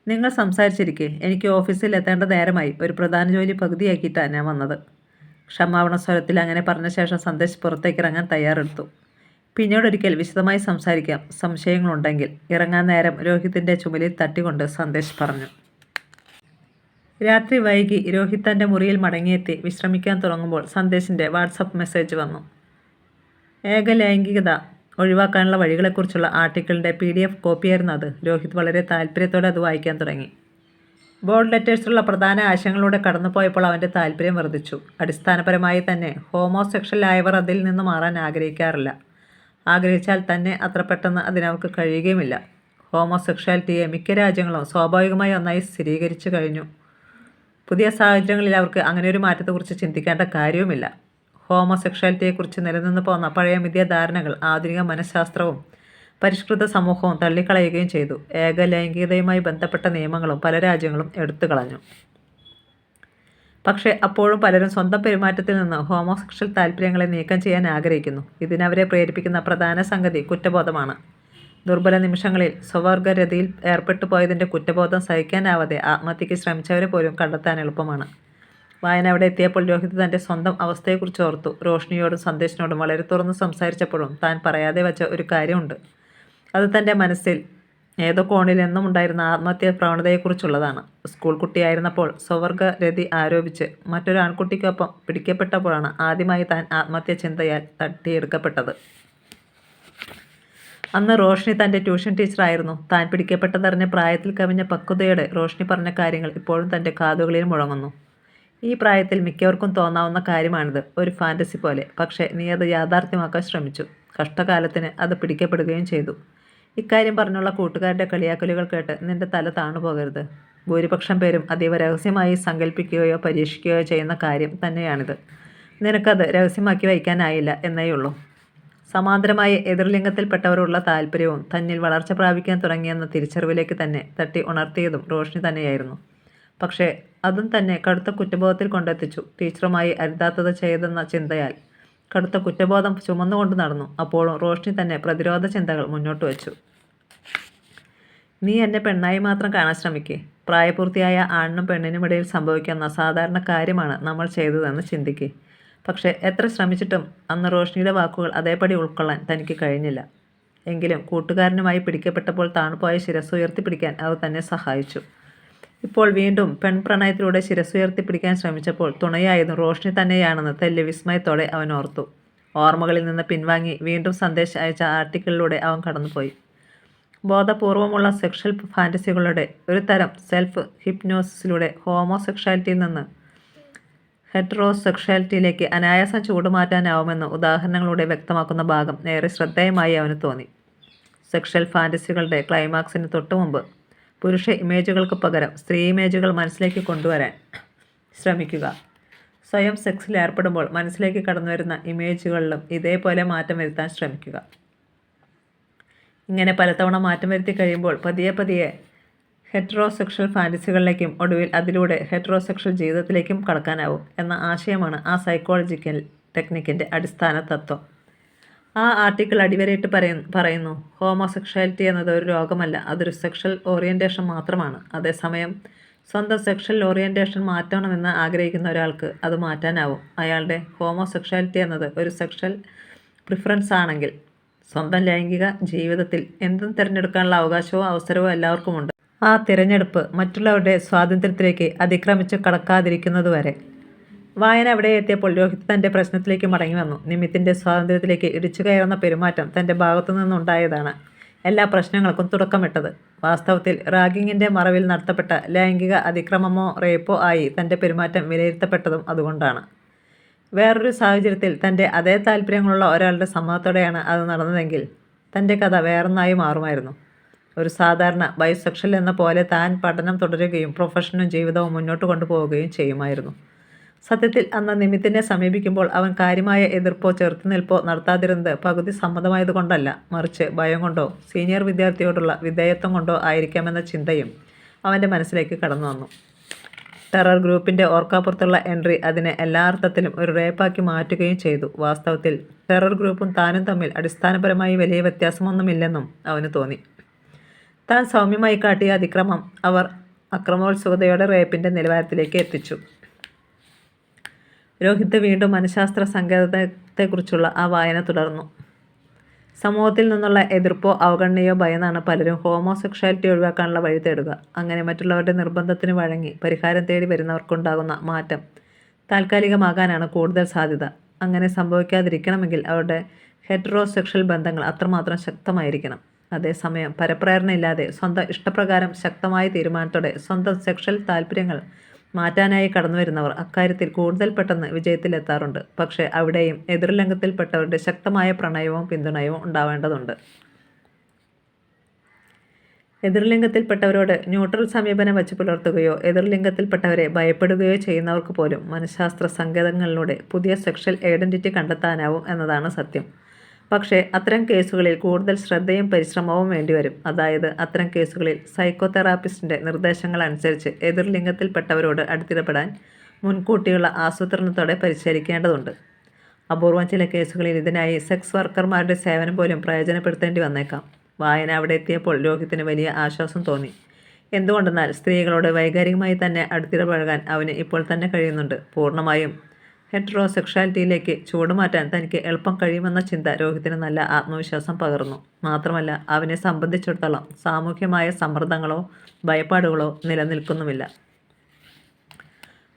Speaker 1: നിങ്ങൾ സംസാരിച്ചിരിക്കെ, എനിക്ക് ഓഫീസിൽ എത്തേണ്ട നേരമായി. ഒരു പ്രധാന ജോലി പകുതിയാക്കിയിട്ടാണ് ഞാൻ വന്നത്. ക്ഷമാവണ സ്വരത്തിൽ അങ്ങനെ പറഞ്ഞ ശേഷം സന്ദേശ് പുറത്തേക്ക് ഇറങ്ങാൻ തയ്യാറെടുത്തു. പിന്നീടൊരിക്കൽ വിശദമായി സംസാരിക്കാം, സംശയങ്ങളുണ്ടെങ്കിൽ. ഇറങ്ങാൻ നേരം രോഹിത്തിൻ്റെ ചുമലിൽ തട്ടിക്കൊണ്ട് സന്ദേശ് പറഞ്ഞു. രാത്രി വൈകി രോഹിത് തൻ്റെ മുറിയിൽ മടങ്ങിയെത്തി വിശ്രമിക്കാൻ തുടങ്ങുമ്പോൾ സന്ദേശിൻ്റെ വാട്സപ്പ് മെസ്സേജ് വന്നു. ഏകലൈംഗികത ഒഴിവാക്കാനുള്ള വഴികളെക്കുറിച്ചുള്ള ആർട്ടിക്കിളിൻ്റെ PDF കോപ്പിയായിരുന്നു അത്. രോഹിത് വളരെ താല്പര്യത്തോടെ അത് വായിക്കാൻ തുടങ്ങി. ബോൾഡ് ലെറ്റേഴ്സിലുള്ള പ്രധാന ആശയങ്ങളിലൂടെ കടന്നുപോയപ്പോൾ അവൻ്റെ താല്പര്യം വർദ്ധിച്ചു. അടിസ്ഥാനപരമായി തന്നെ ഹോമോസെക്ഷൽ ആയവർ അതിൽ നിന്ന് മാറാൻ ആഗ്രഹിക്കാറില്ല. ആഗ്രഹിച്ചാൽ തന്നെ അത്ര പെട്ടെന്ന് അതിനവർക്ക് കഴിയുകയുമില്ല. ഹോമോസെക്ഷാലിറ്റിയെ മിക്ക രാജ്യങ്ങളും സ്വാഭാവികമായി ഒന്നായി സ്ഥിരീകരിച്ചു കഴിഞ്ഞു. പുതിയ സാഹചര്യങ്ങളിൽ അവർക്ക് അങ്ങനെയൊരു മാറ്റത്തെക്കുറിച്ച് ചിന്തിക്കേണ്ട കാര്യവുമില്ല. ഹോമോസെക്ഷാലിറ്റിയെക്കുറിച്ച് നിലനിന്ന് പോന്ന പഴയ മിഥ്യാധാരണകൾ ആധുനിക മനഃശാസ്ത്രവും പരിഷ്കൃത സമൂഹവും തള്ളിക്കളയുകയും ചെയ്തു. ഏകലൈംഗികതയുമായി ബന്ധപ്പെട്ട നിയമങ്ങളും പല രാജ്യങ്ങളും എടുത്തുകളഞ്ഞു. പക്ഷേ അപ്പോഴും പലരും സ്വന്തം പെരുമാറ്റത്തിൽ നിന്ന് ഹോമോസെക്ഷൽ താല്പര്യങ്ങളെ നീക്കം ചെയ്യാൻ ആഗ്രഹിക്കുന്നു. ഇതിനവരെ പ്രേരിപ്പിക്കുന്ന പ്രധാന സംഗതി കുറ്റബോധമാണ്. ദുർബല നിമിഷങ്ങളിൽ സ്വവർഗരതിയിൽ ഏർപ്പെട്ടു പോയതിൻ്റെ കുറ്റബോധം സഹിക്കാനാവാതെ ആത്മഹത്യയ്ക്ക് ശ്രമിച്ചവരെ പോലും കണ്ടെത്താൻ എളുപ്പമാണ്. വായന അവിടെ എത്തിയപ്പോൾ രോഹിത് തൻ്റെ സ്വന്തം അവസ്ഥയെക്കുറിച്ച് ഓർത്തു. റോഷ്നിയോടും സന്ദേശിനോടും വളരെ തുറന്ന് സംസാരിച്ചപ്പോഴും താൻ പറയാതെ വച്ച ഒരു കാര്യമുണ്ട്. അത് തൻ്റെ മനസ്സിൽ ഏതോ കോണിൽ എന്നും ഉണ്ടായിരുന്ന ആത്മഹത്യാ പ്രവണതയെക്കുറിച്ചുള്ളതാണ്. സ്കൂൾ കുട്ടിയായിരുന്നപ്പോൾ സ്വവർഗരതി ആരോപിച്ച് മറ്റൊരു ആൺകുട്ടിക്കൊപ്പം പിടിക്കപ്പെട്ടപ്പോഴാണ് ആദ്യമായി താൻ ആത്മഹത്യാ ചിന്തയാൽ തട്ടിയെടുക്കപ്പെട്ടത്. അന്ന് റോഷ്നി തൻ്റെ ട്യൂഷൻ ടീച്ചറായിരുന്നു. താൻ പിടിക്കപ്പെട്ടതറിഞ്ഞ പ്രായത്തിൽ കവിഞ്ഞ പക്വതയോടെ റോഷ്നി പറഞ്ഞ കാര്യങ്ങൾ ഇപ്പോഴും തൻ്റെ കാതുകളിൽ മുഴങ്ങുന്നു. ഈ പ്രായത്തിൽ മിക്കവർക്കും തോന്നാവുന്ന കാര്യമാണിത്, ഒരു ഫാൻറ്റസി പോലെ. പക്ഷേ നീ അത് യാഥാർത്ഥ്യമാക്കാൻ ശ്രമിച്ചു. കഷ്ടകാലത്തിന് അത് പിടിക്കപ്പെടുകയും ചെയ്തു. ഇക്കാര്യം പറഞ്ഞുള്ള കൂട്ടുകാരുടെ കളിയാക്കലുകൾ കേട്ട് നിന്റെ തല താണുപോകരുത്. ഭൂരിപക്ഷം പേരും അതീവ രഹസ്യമായി സങ്കല്പിക്കുകയോ പരീക്ഷിക്കുകയോ ചെയ്യുന്ന കാര്യം തന്നെയാണിത്. നിനക്കത് രഹസ്യമാക്കി വയ്ക്കാനായില്ല എന്നേയുള്ളൂ. സമാന്തരമായി എതിർലിംഗത്തിൽപ്പെട്ടവരുള്ള താല്പര്യവും തന്നിൽ വളർച്ച പ്രാപിക്കാൻ തുടങ്ങിയെന്ന തിരിച്ചറിവിലേക്ക് തന്നെ തട്ടി ഉണർത്തിയതും റോഷ്നി തന്നെയായിരുന്നു. പക്ഷേ അതും തന്നെ കടുത്ത കുറ്റബോധത്തിൽ കൊണ്ടെത്തിച്ചു. ടീച്ചറുമായി അരുതാത്തത് ചെയ്തെന്ന ചിന്തയാൽ കടുത്ത കുറ്റബോധം ചുമന്നുകൊണ്ട് നടന്നു. അപ്പോഴും റോഷ്നി തന്നെ പ്രതിരോധ ചിന്തകൾ മുന്നോട്ട് വച്ചു. നീ എന്നെ പെണ്ണായി മാത്രം കാണാൻ ശ്രമിക്കേ. പ്രായപൂർത്തിയായ ആണിനും പെണ്ണിനുമിടയിൽ സംഭവിക്കുന്ന സാധാരണ കാര്യമാണ് നമ്മൾ ചെയ്തതെന്ന് ചിന്തിക്കേ. പക്ഷേ എത്ര ശ്രമിച്ചിട്ടും അന്ന് റോഷ്നിയുടെ വാക്കുകൾ അതേപടി ഉൾക്കൊള്ളാൻ തനിക്ക് കഴിഞ്ഞില്ല. എങ്കിലും കൂട്ടുകാരനുമായി പിടിക്കപ്പെട്ടപ്പോൾ താണുപോയ ശിരസ് ഉയർത്തിപ്പിടിക്കാൻ അത് തന്നെ സഹായിച്ചു. ഇപ്പോൾ വീണ്ടും പെൺപ്രണയത്തിലൂടെ ശിരസുയർത്തിപ്പിടിക്കാൻ ശ്രമിച്ചപ്പോൾ തുണയായതും റോഷ്നി തന്നെയാണെന്ന് തെല്ല് വിസ്മയത്തോടെ അവൻ ഓർത്തു. ഓർമ്മകളിൽ നിന്ന് പിൻവാങ്ങി വീണ്ടും സന്ദേശം അയച്ച ആർട്ടിക്കിളിലൂടെ അവൻ കടന്നുപോയി. ബോധപൂർവമുള്ള സെക്ഷൽ ഫാൻറ്റസികളുടെ ഒരു തരം സെൽഫ് ഹിപ്നോസിസിലൂടെ ഹോമോസെക്ഷാലിറ്റിയിൽ നിന്ന് ഹെറ്ററോസെക്ഷാലിറ്റിയിലേക്ക് അനായാസം ചൂടുമാറ്റാനാവുമെന്ന് ഉദാഹരണങ്ങളൂടെ വ്യക്തമാക്കുന്ന ഭാഗം ഏറെ ശ്രദ്ധേയമായി അവന് തോന്നി. സെക്ഷൽ ഫാൻറ്റസികളുടെ ക്ലൈമാക്സിന് തൊട്ടുമുമ്പ് പുരുഷ ഇമേജുകൾക്ക് പകരം സ്ത്രീ ഇമേജുകൾ മനസ്സിലേക്ക് കൊണ്ടുവരാൻ ശ്രമിക്കുക. സ്വയം സെക്സിൽ ഏർപ്പെടുമ്പോൾ മനസ്സിലേക്ക് കടന്നുവരുന്ന ഇമേജുകളിലും ഇതേപോലെ മാറ്റം വരുത്താൻ ശ്രമിക്കുക. ഇങ്ങനെ പലതവണ മാറ്റം വരുത്തി കഴിയുമ്പോൾ പതിയെ പതിയെ ഹെറ്ററോസെക്ഷൽ ഫാൻറ്റസികളിലേക്കും ഒടുവിൽ അതിലൂടെ ഹെറ്ററോസെക്ഷൽ ജീവിതത്തിലേക്കും കടക്കാനാവും എന്ന ആശയമാണ് ആ സൈക്കോളജിക്കൽ ടെക്നിക്കിൻ്റെ അടിസ്ഥാന തത്വം. ആ ആർട്ടിക്കിൾ അടിവരയിട്ട് പറയുന്നു ഹോമോസെക്ഷാലിറ്റി എന്നത് ഒരു രോഗമല്ല, അതൊരു സെക്ഷൽ ഓറിയൻറ്റേഷൻ മാത്രമാണ്. അതേസമയം സ്വന്തം സെക്ഷൽ ഓറിയൻറ്റേഷൻ മാറ്റണമെന്ന് ആഗ്രഹിക്കുന്ന ഒരാൾക്ക് അത് മാറ്റാനാവും. അയാളുടെ ഹോമോസെക്ഷാലിറ്റി എന്നത് ഒരു സെക്ഷൽ പ്രിഫറൻസ് ആണെങ്കിൽ സ്വന്തം ലൈംഗിക ജീവിതത്തിൽ എന്തും തിരഞ്ഞെടുക്കാനുള്ള അവകാശവും അവസരവും എല്ലാവർക്കുമുണ്ട്. ആ തിരഞ്ഞെടുപ്പ് മറ്റുള്ളവരുടെ സ്വാതന്ത്ര്യത്തിലേക്ക് അതിക്രമിച്ച് കടക്കാതിരിക്കുന്നതുവരെ. വായന അവിടെ എത്തിയപ്പോൾ രോഹിത് തൻ്റെ പ്രശ്നത്തിലേക്ക് മടങ്ങി വന്നു. നിമിത്തിൻ്റെ സ്വാതന്ത്ര്യത്തിലേക്ക് ഇടിച്ചു കയറുന്ന പെരുമാറ്റം തൻ്റെ ഭാഗത്തു നിന്നുണ്ടായതാണ് എല്ലാ പ്രശ്നങ്ങൾക്കും തുടക്കമിട്ടത്. വാസ്തവത്തിൽ റാഗിങ്ങിൻ്റെ മറവിൽ നടത്തപ്പെട്ട ലൈംഗിക അതിക്രമമോ റേപ്പോ ആയി തൻ്റെ പെരുമാറ്റം വിലയിരുത്തപ്പെട്ടതും അതുകൊണ്ടാണ്. വേറൊരു സാഹചര്യത്തിൽ തൻ്റെ അതേ താല്പര്യങ്ങളുള്ള ഒരാളുടെ സമ്മതത്തോടെയാണ് അത് നടന്നതെങ്കിൽ തൻ്റെ കഥ വേറൊന്നായി മാറുമായിരുന്നു. ഒരു സാധാരണ ബൈസെക്ഷൽ എന്ന പോലെ താൻ പഠനം തുടരുകയും പ്രൊഫഷനും ജീവിതവും മുന്നോട്ട് കൊണ്ടുപോവുകയും ചെയ്യുമായിരുന്നു. സത്യത്തിൽ അന്ന് നിമിത്തിനെ സമീപിക്കുമ്പോൾ അവൻ കാര്യമായ എതിർപ്പോ ചെറുത്തുനിൽപ്പോ നടത്താതിരുന്നത് പകുതി സമ്മതമായതുകൊണ്ടല്ല, മറിച്ച് ഭയം കൊണ്ടോ സീനിയർ വിദ്യാർത്ഥിയോടുള്ള വിധേയത്വം കൊണ്ടോ ആയിരിക്കാമെന്ന ചിന്തയും അവൻ്റെ മനസ്സിലേക്ക് കടന്നു വന്നു. ടെറർ ഗ്രൂപ്പിൻ്റെ ഓർക്കാപ്പുറത്തുള്ള എൻട്രി അതിനെ എല്ലാ അർത്ഥത്തിലും ഒരു റേപ്പാക്കി മാറ്റുകയും ചെയ്തു. വാസ്തവത്തിൽ ടെറർ ഗ്രൂപ്പും താനും തമ്മിൽ അടിസ്ഥാനപരമായി വലിയ വ്യത്യാസമൊന്നുമില്ലെന്നും അവന് തോന്നി. താൻ സൗമ്യമായി കാട്ടിയ അതിക്രമം അവർ അക്രമോത്സുകതയോടെ റേപ്പിൻ്റെ നിലവാരത്തിലേക്ക് എത്തിച്ചു. രോഹിത് വീണ്ടും മനഃശാസ്ത്ര സങ്കേതത്തെക്കുറിച്ചുള്ള ആ വായന തുടർന്നു. സമൂഹത്തിൽ നിന്നുള്ള എതിർപ്പോ അവഗണനയോ ഭയന്നാണ് പലരും ഹോമോസെക്ഷാലിറ്റി ഒഴിവാക്കാനുള്ള വഴി തേടുക. അങ്ങനെ മറ്റുള്ളവരുടെ നിർബന്ധത്തിന് വഴങ്ങി പരിഹാരം തേടി വരുന്നവർക്കുണ്ടാകുന്ന മാറ്റം താൽക്കാലികമാകാനാണ് കൂടുതൽ സാധ്യത. അങ്ങനെ സംഭവിക്കാതിരിക്കണമെങ്കിൽ അവരുടെ ഹെറ്ററോസെക്ഷൽ ബന്ധങ്ങൾ അത്രമാത്രം ശക്തമായിരിക്കണം. അതേസമയം പരപ്രേരണയില്ലാതെ സ്വന്തം ഇഷ്ടപ്രകാരം ശക്തമായ തീരുമാനത്തോടെ സ്വന്തം സെക്ഷൽ താൽപ്പര്യങ്ങൾ മാറ്റാനായി കടന്നുവരുന്നവർ അക്കാര്യത്തിൽ കൂടുതൽ പെട്ടെന്ന് വിജയത്തിലെത്താറുണ്ട്. പക്ഷേ അവിടെയും എതിർലിംഗത്തിൽപ്പെട്ടവരുടെ ശക്തമായ പ്രണയവും പിന്തുണയും ഉണ്ടാവേണ്ടതുണ്ട്. എതിർലിംഗത്തിൽപ്പെട്ടവരോട് ന്യൂട്രൽ സമീപനം വച്ച് പുലർത്തുകയോ എതിർലിംഗത്തിൽപ്പെട്ടവരെ ഭയപ്പെടുകയോ ചെയ്യുന്നവർക്ക് പോലും മനഃശാസ്ത്ര സങ്കേതങ്ങളിലൂടെ പുതിയ സെക്ഷൽ ഐഡന്റിറ്റി കണ്ടെത്താനാവും എന്നതാണ് സത്യം. പക്ഷേ അത്തരം കേസുകളിൽ കൂടുതൽ ശ്രദ്ധയും പരിശ്രമവും വേണ്ടിവരും. അതായത് അത്തരം കേസുകളിൽ സൈക്കോതെറാപ്പിസ്റ്റിൻ്റെ നിർദ്ദേശങ്ങൾ അനുസരിച്ച് എതിർലിംഗത്തിൽപ്പെട്ടവരോട് അടുത്തിടപെടാൻ മുൻകൂട്ടിയുള്ള ആസൂത്രണത്തോടെ പരിശീലിക്കേണ്ടതുണ്ട്. അപൂർവം ചില കേസുകളിൽ ഇതിനായി സെക്സ് വർക്കർമാരുടെ സേവനം പോലും പ്രയോജനപ്പെടുത്തേണ്ടി വന്നേക്കാം. വായന അവിടെ എത്തിയപ്പോൾ രോഹിത്തിന് വലിയ ആശ്വാസം തോന്നി. എന്തുകൊണ്ടെന്നാൽ സ്ത്രീകളോട് വൈകാരികമായി തന്നെ അടുത്തിടപഴകാൻ അവന് ഇപ്പോൾ തന്നെ കഴിയുന്നുണ്ട്. പൂർണ്ണമായും ഹെറ്ററോസെക്ഷാലിറ്റിയിലേക്ക് ചൂടുമാറ്റാൻ തനിക്ക് എളുപ്പം കഴിയുമെന്ന ചിന്ത രോഹിത്തിന് നല്ല ആത്മവിശ്വാസം പകർന്നു. മാത്രമല്ല അവനെ സംബന്ധിച്ചിടത്തോളം സാമൂഹ്യമായ സമ്മർദ്ദങ്ങളോ ഭയപ്പാടുകളോ നിലനിൽക്കുന്നുമില്ല.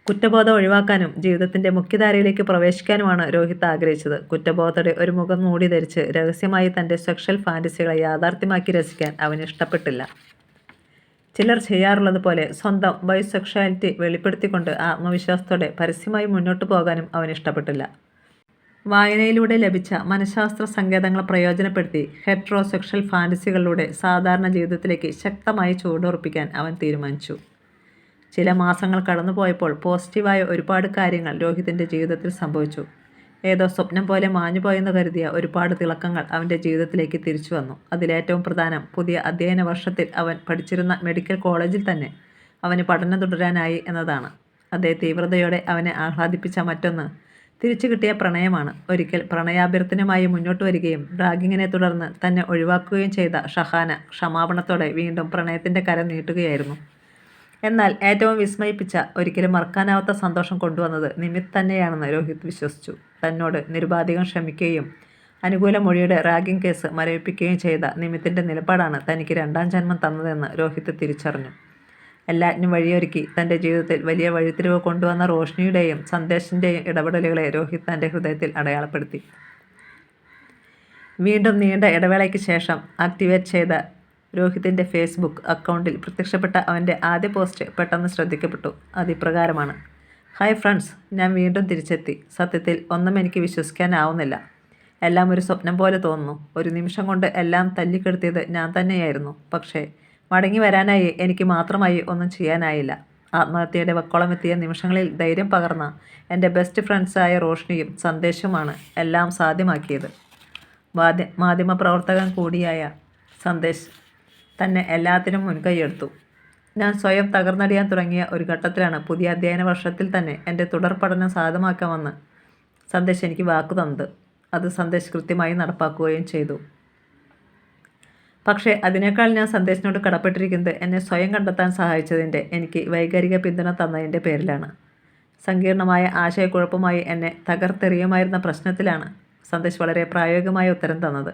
Speaker 1: കുറ്റബോധം ഒഴിവാക്കാനും ജീവിതത്തിൻ്റെ മുഖ്യധാരയിലേക്ക് പ്രവേശിക്കാനുമാണ് രോഹിത് ആഗ്രഹിച്ചത്. കുറ്റബോധത്തോടെ ഒരു മുഖം മൂടി ധരിച്ച് രഹസ്യമായി തൻ്റെ സെക്ഷൽ ഫാൻറ്റസികളെ യാഥാർത്ഥ്യമാക്കി രസിക്കാൻ അവന് ഇഷ്ടപ്പെട്ടില്ല. ചിലർ ചെയ്യാറുള്ളത് പോലെ സ്വന്തം ബൈസെക്ഷാലിറ്റി വെളിപ്പെടുത്തിക്കൊണ്ട് ആത്മവിശ്വാസത്തോടെ പരസ്യമായി മുന്നോട്ട് പോകാനും അവന് ഇഷ്ടപ്പെട്ടില്ല. വായനയിലൂടെ ലഭിച്ച മനഃശാസ്ത്ര സങ്കേതങ്ങൾ പ്രയോജനപ്പെടുത്തി ഹെറ്ററോസെക്ഷൽ ഫാൻറ്റസികളിലൂടെ സാധാരണ ജീവിതത്തിലേക്ക് ശക്തമായി ചുവടുറപ്പിക്കാൻ അവൻ തീരുമാനിച്ചു. ചില മാസങ്ങൾ കടന്നുപോയപ്പോൾ പോസിറ്റീവായ ഒരുപാട് കാര്യങ്ങൾ രോഹിതിൻ്റെ ജീവിതത്തിൽ സംഭവിച്ചു. ഏതോ സ്വപ്നം പോലെ മാഞ്ഞുപോയെന്ന് കരുതിയ ഒരുപാട് തിളക്കങ്ങൾ അവൻ്റെ ജീവിതത്തിലേക്ക് തിരിച്ചു വന്നു. അതിലേറ്റവും പ്രധാനം പുതിയ അധ്യയന വർഷത്തിൽ അവൻ പഠിച്ചിരുന്ന മെഡിക്കൽ കോളേജിൽ തന്നെ അവന് പഠനം തുടരാനായി എന്നതാണ്. അതേ തീവ്രതയോടെ അവനെ ആഹ്ലാദിപ്പിച്ച മറ്റൊന്ന് തിരിച്ചു കിട്ടിയ പ്രണയമാണ്. ഒരിക്കൽ പ്രണയാഭ്യർത്ഥനയുമായി മുന്നോട്ട് വരികയും റാഗിങ്ങിനെ തുടർന്ന് തന്നെ ഒഴിവാക്കുകയും ചെയ്ത ഷഹാന ക്ഷമാപണത്തോടെ വീണ്ടും പ്രണയത്തിൻ്റെ കരം നീട്ടുകയായിരുന്നു. എന്നാൽ ഏറ്റവും വിസ്മയിപ്പിച്ച, ഒരിക്കലും മറക്കാനാവാത്ത സന്തോഷം കൊണ്ടുവന്നത് നിമിത് തന്നെയാണെന്ന് രോഹിത് വിശ്വസിച്ചു. തന്നോട് നിരുപാധികം ക്ഷമിക്കുകയും അനുകൂല മൊഴിയുടെ റാഗിംഗ് കേസ് മരവിപ്പിക്കുകയും ചെയ്ത നിമിത്തിൻ്റെ നിലപാടാണ് തനിക്ക് രണ്ടാം ജന്മം തന്നതെന്ന് രോഹിത് തിരിച്ചറിഞ്ഞു. എല്ലാറ്റിനും വഴിയൊരുക്കി തൻ്റെ ജീവിതത്തിൽ വലിയ വഴിത്തിരിവ് കൊണ്ടുവന്ന റോഷ്നിയുടെയും സന്ദേശിൻ്റെയും ഇടപെടലുകളെ രോഹിത് തൻ്റെ ഹൃദയത്തിൽ അടയാളപ്പെടുത്തി. വീണ്ടും നീണ്ട ഇടവേളയ്ക്ക് ശേഷം ആക്ടിവേറ്റ് ചെയ്ത രോഹിതിൻ്റെ ഫേസ്ബുക്ക് അക്കൗണ്ടിൽ പ്രത്യക്ഷപ്പെട്ട അവൻ്റെ ആദ്യ പോസ്റ്റ് പെട്ടെന്ന് ശ്രദ്ധിക്കപ്പെട്ടു. അതിപ്രകാരമാണ്: ഹായ് ഫ്രണ്ട്സ്, ഞാൻ വീണ്ടും തിരിച്ചെത്തി. സത്യത്തിൽ ഒന്നും എനിക്ക് വിശ്വസിക്കാനാവുന്നില്ല. എല്ലാം ഒരു സ്വപ്നം പോലെ തോന്നുന്നു. ഒരു നിമിഷം കൊണ്ട് എല്ലാം തല്ലിക്കെടുത്തിയത് ഞാൻ തന്നെയായിരുന്നു. പക്ഷേ മടങ്ങി വരാനായി എനിക്ക് മാത്രമായി ഒന്നും ചെയ്യാനായില്ല. ആത്മഹത്യയുടെ വക്കോളമെത്തിയ നിമിഷങ്ങളിൽ ധൈര്യം പകർന്ന എൻ്റെ ബെസ്റ്റ് ഫ്രണ്ട്സായ റോഷ്നിയും സന്ദേശവുമാണ് എല്ലാം സാധ്യമാക്കിയത്. മാധ്യമപ്രവർത്തകൻ കൂടിയായ സന്ദേശ് തന്നെ എല്ലാത്തിനും മുൻകൈയെടുത്തു. ഞാൻ സ്വയം തകർന്നടിയാൻ തുടങ്ങിയ ഒരു ഘട്ടത്തിലാണ് പുതിയ അധ്യയന വർഷത്തിൽ തന്നെ എൻ്റെ തുടർ പഠനം സാധ്യമാക്കാമെന്ന് സന്ദേശ് എനിക്ക് വാക്കു തന്നത്. അത് സന്ദേശ് കൃത്യമായി നടപ്പാക്കുകയും ചെയ്തു. പക്ഷേ അതിനേക്കാൾ ഞാൻ സന്ദേശിനോട് കടപ്പെട്ടിരിക്കുന്നത് എന്നെ സ്വയം കണ്ടെത്താൻ സഹായിച്ചതിൻ്റെ, എനിക്ക് വൈകാരിക പിന്തുണ തന്നതിൻ്റെ പേരിലാണ്. സങ്കീർണമായ ആശയക്കുഴപ്പമായി എന്നെ തകർത്തെറിയുമായിരുന്ന പ്രശ്നത്തിലാണ് സന്ദേശ് വളരെ പ്രായോഗികമായ ഉത്തരം തന്നത്.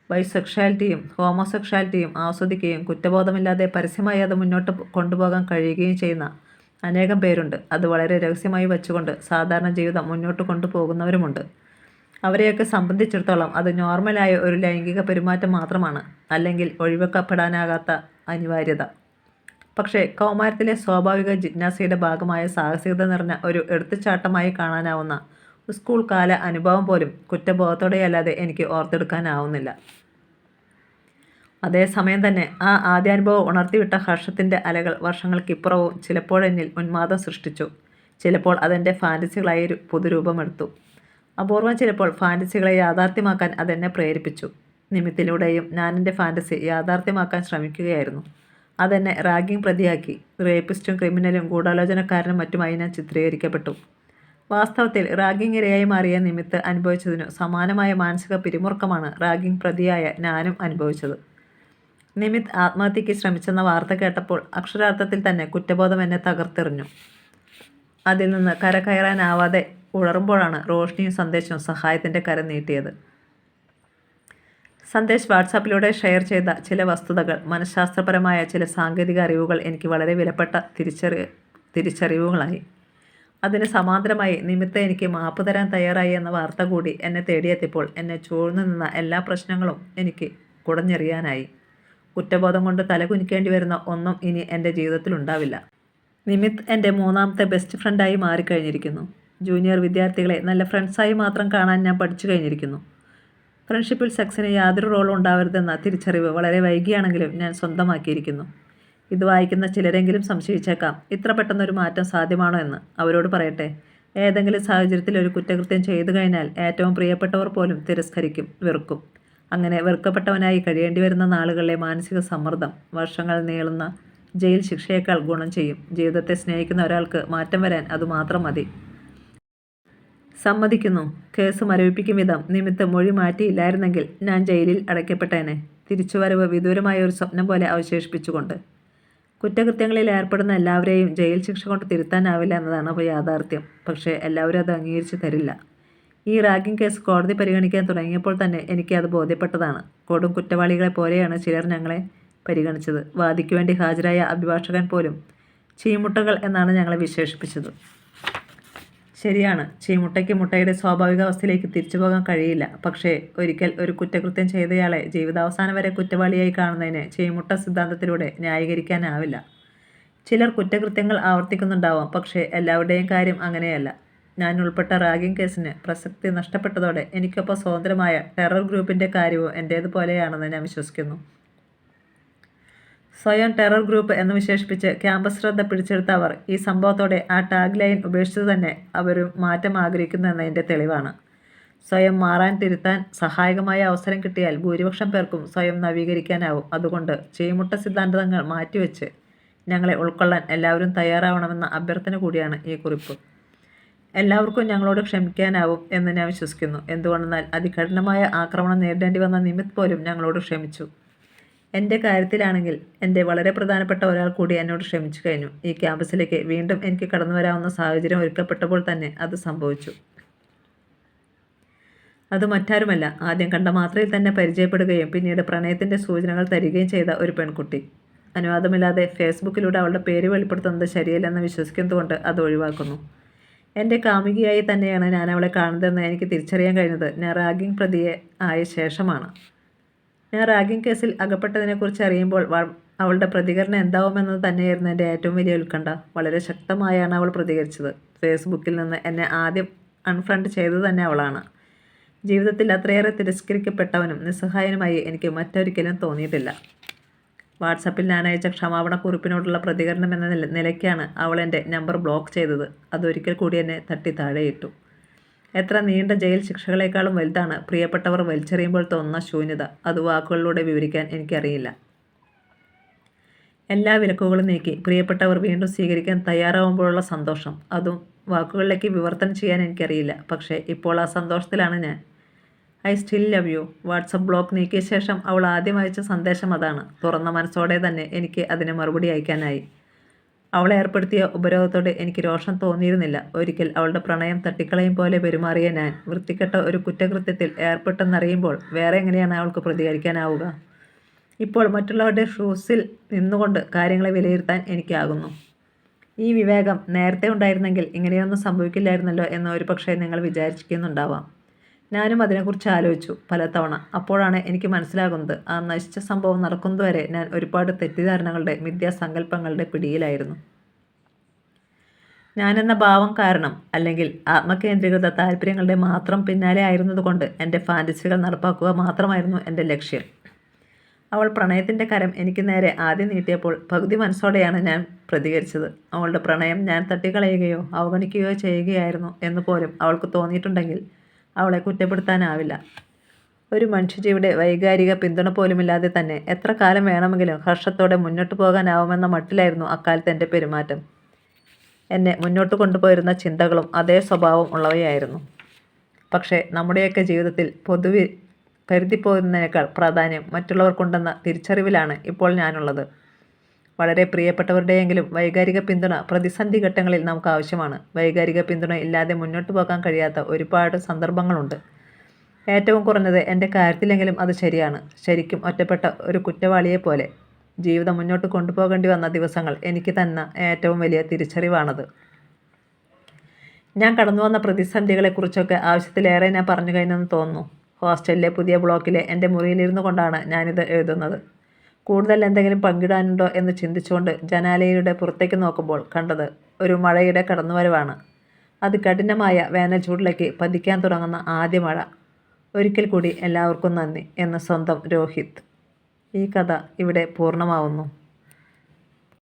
Speaker 1: ബൈസെക്ഷാലിറ്റിയും ഹോമോസെക്ഷാലിറ്റിയും ആസ്വദിക്കുകയും കുറ്റബോധമില്ലാതെ പരസ്യമായി അത് മുന്നോട്ട് കൊണ്ടുപോകാൻ കഴിയുകയും ചെയ്യുന്ന അനേകം പേരുണ്ട്. അത് വളരെ രഹസ്യമായി വച്ചുകൊണ്ട് സാധാരണ ജീവിതം മുന്നോട്ട് കൊണ്ടുപോകുന്നവരുമുണ്ട്. അവരെയൊക്കെ സംബന്ധിച്ചിടത്തോളം അത് നോർമലായ ഒരു ലൈംഗിക പെരുമാറ്റം മാത്രമാണ്, അല്ലെങ്കിൽ ഒഴിവാക്കപ്പെടാനാകാത്ത അനിവാര്യത. പക്ഷേ കൗമാരത്തിലെ സ്വാഭാവിക ജിജ്ഞാസയുടെ ഭാഗമായ സാഹസികത നിറഞ്ഞ ഒരു എടുത്തുചാട്ടമായി കാണാനാവുന്ന സ്കൂൾ കാല അനുഭവം പോലും കുറ്റബോധത്തോടെയല്ലാതെ എനിക്ക് ഓർത്തെടുക്കാനാവുന്നില്ല. അതേസമയം തന്നെ ആ ആദ്യാനുഭവം ഉണർത്തിവിട്ട ഹർഷത്തിൻ്റെ അലകൾ വർഷങ്ങൾക്കിപ്പുറവും ചിലപ്പോഴെന്നിൽ ഉന്മാദം സൃഷ്ടിച്ചു. ചിലപ്പോൾ അതെൻ്റെ ഫാൻറ്റസികളായി പുതുരൂപമെടുത്തു. അപൂർവം ചിലപ്പോൾ ഫാൻറ്റസികളെ യാഥാർത്ഥ്യമാക്കാൻ അതെന്നെ പ്രേരിപ്പിച്ചു. നിമിത്തിലൂടെയും ഞാൻ എൻ്റെ ഫാൻറ്റസി യാഥാർത്ഥ്യമാക്കാൻ ശ്രമിക്കുകയായിരുന്നു. അതെന്നെ റാഗിംഗ് പ്രതിയാക്കി. റേപ്പിസ്റ്റും ക്രിമിനലും ഗൂഢാലോചനക്കാരനും മറ്റുമായി ഞാൻ ചിത്രീകരിക്കപ്പെട്ടു. വാസ്തവത്തിൽ റാഗിംഗ് ഇരയായി മാറിയ നിമിത്ത് അനുഭവിച്ചതിനു സമാനമായ മാനസിക പിരിമുറുക്കമാണ് റാഗിംഗ് പ്രതിയായ ഞാനും അനുഭവിച്ചത്. നിമിത്ത് ആത്മഹത്യയ്ക്ക് ശ്രമിച്ചെന്ന വാർത്ത കേട്ടപ്പോൾ അക്ഷരാർത്ഥത്തിൽ തന്നെ കുറ്റബോധം എന്നെ തകർത്തെറിഞ്ഞു. അതിൽ നിന്ന് കരകയറാനാവാതെ ഉഴറുമ്പോഴാണ് റോഷ്നിയും സന്ദേശവും സഹായത്തിൻ്റെ കരം നീട്ടിയത്. സന്ദേശ് വാട്സാപ്പിലൂടെ ഷെയർ ചെയ്ത ചില വസ്തുതകൾ, മനഃശാസ്ത്രപരമായ ചില സാങ്കേതിക അറിവുകൾ എനിക്ക് വളരെ വിലപ്പെട്ട തിരിച്ചറിവുകളായി. അതിന് സമാന്തരമായി നിമിത്ത് എനിക്ക് മാപ്പ് തരാൻ തയ്യാറായി എന്ന വാർത്ത കൂടി എന്നെ തേടിയെത്തിയപ്പോൾ എന്നെ ചൂഴ്ന്നു നിന്ന എല്ലാ പ്രശ്നങ്ങളും എനിക്ക് കുടഞ്ഞെറിയാനായി. കുറ്റബോധം കൊണ്ട് തലകുനിക്കേണ്ടി വരുന്ന ഒന്നും ഇനി എൻ്റെ ജീവിതത്തിലുണ്ടാവില്ല. നിമിത്ത് എൻ്റെ മൂന്നാമത്തെ ബെസ്റ്റ് ഫ്രണ്ടായി മാറിക്കഴിഞ്ഞിരിക്കുന്നു. ജൂനിയർ വിദ്യാർത്ഥികളെ നല്ല ഫ്രണ്ട്സായി മാത്രം കാണാൻ ഞാൻ പഠിച്ചു കഴിഞ്ഞിരിക്കുന്നു. ഫ്രണ്ട്ഷിപ്പിൽ സെക്സിന് യാതൊരു റോളും ഉണ്ടാവരുതെന്ന തിരിച്ചറിവ് വളരെ വൈകിയാണെങ്കിലും ഞാൻ സ്വന്തമാക്കിയിരിക്കുന്നു. ഇത് വായിക്കുന്ന ചിലരെങ്കിലും സംശയിച്ചേക്കാം, ഇത്ര പെട്ടെന്നൊരു മാറ്റം സാധ്യമാണോ എന്ന്. അവരോട് പറയട്ടെ, ഏതെങ്കിലും സാഹചര്യത്തിൽ ഒരു കുറ്റകൃത്യം ചെയ്തു കഴിഞ്ഞാൽ ഏറ്റവും പ്രിയപ്പെട്ടവർ പോലും തിരസ്കരിക്കും, വെറുക്കും. അങ്ങനെ വെറുക്കപ്പെട്ടവനായി കഴിയേണ്ടി വരുന്ന നാളുകളിലെ മാനസിക സമ്മർദ്ദം വർഷങ്ങൾ നീളുന്ന ജയിൽ ശിക്ഷയേക്കാൾ ഗുണം ചെയ്യും. ജീവിതത്തെ സ്നേഹിക്കുന്ന ഒരാൾക്ക് മാറ്റം വരാൻ അതുമാത്രം മതി. സമ്മതിക്കുന്നു. കേസ് മരവിപ്പിക്കും വിധം നിമിത്ത് മൊഴി മാറ്റിയില്ലായിരുന്നെങ്കിൽ ഞാൻ ജയിലിൽ അടയ്ക്കപ്പെട്ടേനെ. തിരിച്ചുവരവ് വിദൂരമായ ഒരു സ്വപ്നം പോലെ അവശേഷിപ്പിച്ചുകൊണ്ട്. കുറ്റകൃത്യങ്ങളിൽ ഏർപ്പെടുന്ന എല്ലാവരെയും ജയിൽ ശിക്ഷ കൊണ്ട് തിരുത്താനാവില്ല എന്നതാണ് യാഥാർത്ഥ്യം. പക്ഷേ എല്ലാവരും അത് അംഗീകരിച്ചു തരില്ല. ഈ റാഗിംഗ് കേസ് കോടതി പരിഗണിക്കാൻ തുടങ്ങിയപ്പോൾ തന്നെ എനിക്ക് അത് ബോധ്യപ്പെട്ടതാണ്. കൊടും കുറ്റവാളികളെ പോലെയാണ് ചിലർ ഞങ്ങളെ പരിഗണിച്ചത്. വാദിക്കു വേണ്ടി ഹാജരായ അഭിഭാഷകൻ പോലും ചീമുട്ടകൾ എന്നാണ് ഞങ്ങളെ വിശേഷിപ്പിച്ചത്. ശരിയാണ്, ചീമുട്ടയ്ക്ക് മുട്ടയുടെ സ്വാഭാവികാവസ്ഥയിലേക്ക് തിരിച്ചു പോകാൻ കഴിയില്ല. പക്ഷേ ഒരിക്കൽ ഒരു കുറ്റകൃത്യം ചെയ്തയാളെ ജീവിതാവസാനം വരെ കുറ്റവാളിയായി കാണുന്നതിനെ ചീമുട്ട സിദ്ധാന്തത്തിലൂടെ ന്യായീകരിക്കാനാവില്ല. ചിലർ കുറ്റകൃത്യങ്ങൾ ആവർത്തിക്കുന്നുണ്ടാവാം, പക്ഷേ എല്ലാവരുടെയും കാര്യം അങ്ങനെയല്ല. ഞാൻ ഉൾപ്പെട്ട റാഗിംഗ് കേസിന് പ്രസക്തി നഷ്ടപ്പെട്ടതോടെ എനിക്കൊപ്പം സ്വതന്ത്രമായ ടെറർ ഗ്രൂപ്പിൻ്റെ കാര്യവും എൻ്റേതുപോലെയാണെന്ന് ഞാൻ വിശ്വസിക്കുന്നു. സ്വയം ടെറർ ഗ്രൂപ്പ് എന്ന് വിശേഷിപ്പിച്ച് ക്യാമ്പസ് ശ്രദ്ധ പിടിച്ചെടുത്ത അവർ ഈ സംഭവത്തോടെ ആ ടാഗ് ലൈൻ ഉപേക്ഷിച്ചത് തന്നെ അവരും മാറ്റം ആഗ്രഹിക്കുന്നു എന്നതിൻ്റെ തെളിവാണ്. സ്വയം മാറാൻ തിരുത്താൻ സഹായകമായ അവസരം കിട്ടിയാൽ ഭൂരിപക്ഷം പേർക്കും സ്വയം നവീകരിക്കാനാവും. അതുകൊണ്ട് ചീമുട്ട സിദ്ധാന്തങ്ങൾ മാറ്റിവെച്ച് ഞങ്ങളെ ഉൾക്കൊള്ളാൻ എല്ലാവരും തയ്യാറാവണമെന്ന അഭ്യർത്ഥന കൂടിയാണ് ഈ കുറിപ്പ്. എല്ലാവർക്കും ഞങ്ങളോട് ക്ഷമിക്കാനാവും എന്ന് ഞാൻ വിശ്വസിക്കുന്നു. എന്തുകൊണ്ടെന്നാൽ അതികഠിനമായ ആക്രമണം നേരിടേണ്ടി വന്ന നിമിത്ത് പോലും ഞങ്ങളോട് ക്ഷമിച്ചു. എൻ്റെ കാര്യത്തിലാണെങ്കിൽ എൻ്റെ വളരെ പ്രധാനപ്പെട്ട ഒരാൾ കൂടി എന്നോട് ക്ഷമിച്ചു കഴിഞ്ഞു. ഈ ക്യാമ്പസിലേക്ക് വീണ്ടും എനിക്ക് കടന്നു വരാവുന്ന സാഹചര്യം ഒരുക്കപ്പെട്ടപ്പോൾ തന്നെ അത് സംഭവിച്ചു. അത് മറ്റാരുമല്ല, ആദ്യം കണ്ട മാത്രയിൽ തന്നെ പരിചയപ്പെടുകയും പിന്നീട് പ്രണയത്തിൻ്റെ സൂചനകൾ തരികയും ചെയ്ത ഒരു പെൺകുട്ടി. അനുവാദമില്ലാതെ ഫേസ്ബുക്കിലൂടെ അവളുടെ പേര് വെളിപ്പെടുത്തുന്നത് ശരിയല്ലെന്ന് വിശ്വസിക്കുന്നതുകൊണ്ട് അത് ഒഴിവാക്കുന്നു. എൻ്റെ കാമുകിയായി തന്നെയാണ് ഞാൻ അവളെ കാണുന്നതെന്ന് എനിക്ക് തിരിച്ചറിയാൻ കഴിഞ്ഞത് ഞാൻ റാഗിംഗ് പ്രതിയെ ആയ ശേഷമാണ്. ഞാൻ റാഗിംഗ് കേസിൽ അകപ്പെട്ടതിനെക്കുറിച്ച് അറിയുമ്പോൾ അവളുടെ പ്രതികരണം എന്താവുമെന്നത് തന്നെയായിരുന്നു എൻ്റെ ഏറ്റവും വലിയ ഉത്കണ്ഠ. വളരെ ശക്തമായാണ് അവൾ പ്രതികരിച്ചത്. ഫേസ്ബുക്കിൽ നിന്ന് എന്നെ ആദ്യം അൺഫ്രണ്ട് ചെയ്തത് തന്നെ അവളാണ്. ജീവിതത്തിൽ അത്രയേറെ തിരസ്കരിക്കപ്പെട്ടവനും നിസ്സഹായനുമായി എനിക്ക് മറ്റൊരിക്കലും തോന്നിയിട്ടില്ല. വാട്സാപ്പിൽ ഞാൻ അയച്ച ക്ഷമാപണ കുറിപ്പിനോടുള്ള പ്രതികരണം എന്ന നിലയ്ക്കാണ് അവൾ എൻ്റെ നമ്പർ ബ്ലോക്ക് ചെയ്തത്. അതൊരിക്കൽ കൂടി എന്നെ തട്ടി താഴെയിട്ടു. എത്ര നീണ്ട ജയിൽ ശിക്ഷകളേക്കാളും വലുതാണ് പ്രിയപ്പെട്ടവർ വലിച്ചെറിയുമ്പോൾ തോന്നുന്ന ശൂന്യത. അത് വാക്കുകളിലൂടെ വിവരിക്കാൻ എനിക്കറിയില്ല. എല്ലാ വിലക്കുകളും നീക്കി പ്രിയപ്പെട്ടവർ വീണ്ടും സ്വീകരിക്കാൻ തയ്യാറാവുമ്പോഴുള്ള സന്തോഷം, അതും വാക്കുകളിലേക്ക് വിവർത്തനം ചെയ്യാൻ എനിക്കറിയില്ല. പക്ഷേ ഇപ്പോൾ ആ സന്തോഷത്തിലാണ് ഞാൻ. I still love you. WhatsApp block നീക്കിയ ശേഷം അവൾ ആദ്യം അയച്ച സന്ദേശം അതാണ്. തുറന്ന മനസ്സോടെ തന്നെ എനിക്ക് അതിന് മറുപടി അയക്കാനായി. അവളെ ഏർപ്പെടുത്തിയ ഉപരോധത്തോടെ എനിക്ക് രോഷം തോന്നിയിരുന്നില്ല. ഒരിക്കൽ അവളുടെ പ്രണയം തട്ടിക്കളയും പോലെ പെരുമാറിയ ഞാൻ വൃത്തികെട്ട ഒരു കുറ്റകൃത്യത്തിൽ ഏർപ്പെട്ടെന്നറിയുമ്പോൾ വേറെ എങ്ങനെയാണ് അവൾക്ക് പ്രതികരിക്കാനാവുക? ഇപ്പോൾ മറ്റുള്ളവരുടെ ഷൂസിൽ നിന്നുകൊണ്ട് കാര്യങ്ങളെ വിലയിരുത്താൻ എനിക്കാകുന്നു. ഈ വിവേകം നേരത്തെ ഉണ്ടായിരുന്നെങ്കിൽ ഇങ്ങനെയൊന്നും സംഭവിക്കില്ലായിരുന്നല്ലോ എന്ന് ഒരു പക്ഷേ നിങ്ങൾ വിചാരിക്കുന്നുണ്ടാവാം. ഞാനും അതിനെക്കുറിച്ച് ആലോചിച്ചു പലതവണ. അപ്പോഴാണ് എനിക്ക് മനസ്സിലാകുന്നത്, ആ നശിച്ച സംഭവം നടക്കുന്നതുവരെ ഞാൻ ഒരുപാട് തെറ്റിദ്ധാരണകളുടെ മിഥ്യാസങ്കല്പങ്ങളുടെ പിടിയിലായിരുന്നു. ഞാനെന്ന ഭാവം കാരണം, അല്ലെങ്കിൽ ആത്മകേന്ദ്രീകൃത താല്പര്യങ്ങളുടെ മാത്രം പിന്നാലെ ആയിരുന്നതുകൊണ്ട് എൻ്റെ ഫാൻറ്റസികൾ നടപ്പാക്കുക മാത്രമായിരുന്നു എൻ്റെ ലക്ഷ്യം. അവൾ പ്രണയത്തിൻ്റെ കരം എനിക്ക് നേരെ ആദ്യം നീട്ടിയപ്പോൾ പകുതി മനസ്സോടെയാണ് ഞാൻ പ്രതികരിച്ചത്. അവളുടെ പ്രണയം ഞാൻ തട്ടിക്കളയുകയോ അവഗണിക്കുകയോ ചെയ്യുകയായിരുന്നു എന്ന് പോലും അവൾക്ക് തോന്നിയിട്ടുണ്ടെങ്കിൽ അവളെ കുറ്റപ്പെടുത്താനാവില്ല. ഒരു മനുഷ്യജീവിയുടെ വൈകാരിക പിന്തുണ പോലുമില്ലാതെ തന്നെ എത്ര കാലം വേണമെങ്കിലും ഹർഷത്തോടെ മുന്നോട്ട് പോകാനാവുമെന്ന മട്ടിലായിരുന്നു അക്കാലത്ത് എൻ്റെ പെരുമാറ്റം. എന്നെ മുന്നോട്ട് കൊണ്ടുപോയിരുന്ന ചിന്തകളും അതേ സ്വഭാവം ഉള്ളവയായിരുന്നു. പക്ഷേ നമ്മുടെയൊക്കെ ജീവിതത്തിൽ പൊതുവിൽ കരുതിപ്പോകുന്നതിനേക്കാൾ പ്രാധാന്യം മറ്റുള്ളവർക്കുണ്ടെന്ന തിരിച്ചറിവിലാണ് ഇപ്പോൾ ഞാനുള്ളത്. വളരെ പ്രിയപ്പെട്ടവരുടെയെങ്കിലും വൈകാരിക പിന്തുണ പ്രതിസന്ധി ഘട്ടങ്ങളിൽ നമുക്ക് ആവശ്യമാണ്. വൈകാരിക പിന്തുണ ഇല്ലാതെ മുന്നോട്ട് പോകാൻ കഴിയാത്ത ഒരുപാട് സന്ദർഭങ്ങളുണ്ട്. ഏറ്റവും കുറഞ്ഞത് എൻ്റെ കാര്യത്തിലെങ്കിലും അത് ശരിയാണ്. ശരിക്കും ഒറ്റപ്പെട്ട ഒരു കുറ്റവാളിയെപ്പോലെ ജീവിതം മുന്നോട്ട് കൊണ്ടുപോകേണ്ടി വന്ന ദിവസങ്ങൾ എനിക്ക് തന്ന ഏറ്റവും വലിയ തിരിച്ചറിവാണത്. ഞാൻ കടന്നു വന്ന പ്രതിസന്ധികളെക്കുറിച്ചൊക്കെ ആവശ്യത്തിലേറെ ഞാൻ പറഞ്ഞു കഴിഞ്ഞെന്ന് തോന്നുന്നു. ഹോസ്റ്റലിലെ പുതിയ ബ്ലോക്കിലെ എൻ്റെ മുറിയിലിരുന്നു കൊണ്ടാണ് ഞാനിത് എഴുതുന്നത്. കൂടുതൽ എന്തെങ്കിലും പങ്കിടാനുണ്ടോ എന്ന് ചിന്തിച്ചുകൊണ്ട് ജനാലയിലൂടെ പുറത്തേക്ക് നോക്കുമ്പോൾ കണ്ടത് ഒരു മഴയുടെ കടന്നുവരവാണ്. അത് കഠിനമായ വേനൽ ചൂടിലേക്ക് പതിക്കാൻ തുടങ്ങുന്ന ആദ്യ മഴ. ഒരിക്കൽ കൂടി എല്ലാവർക്കും നന്ദി എന്ന് സ്വന്തം രോഹിത്. ഈ കഥ ഇവിടെ പൂർണ്ണമാവുന്നു.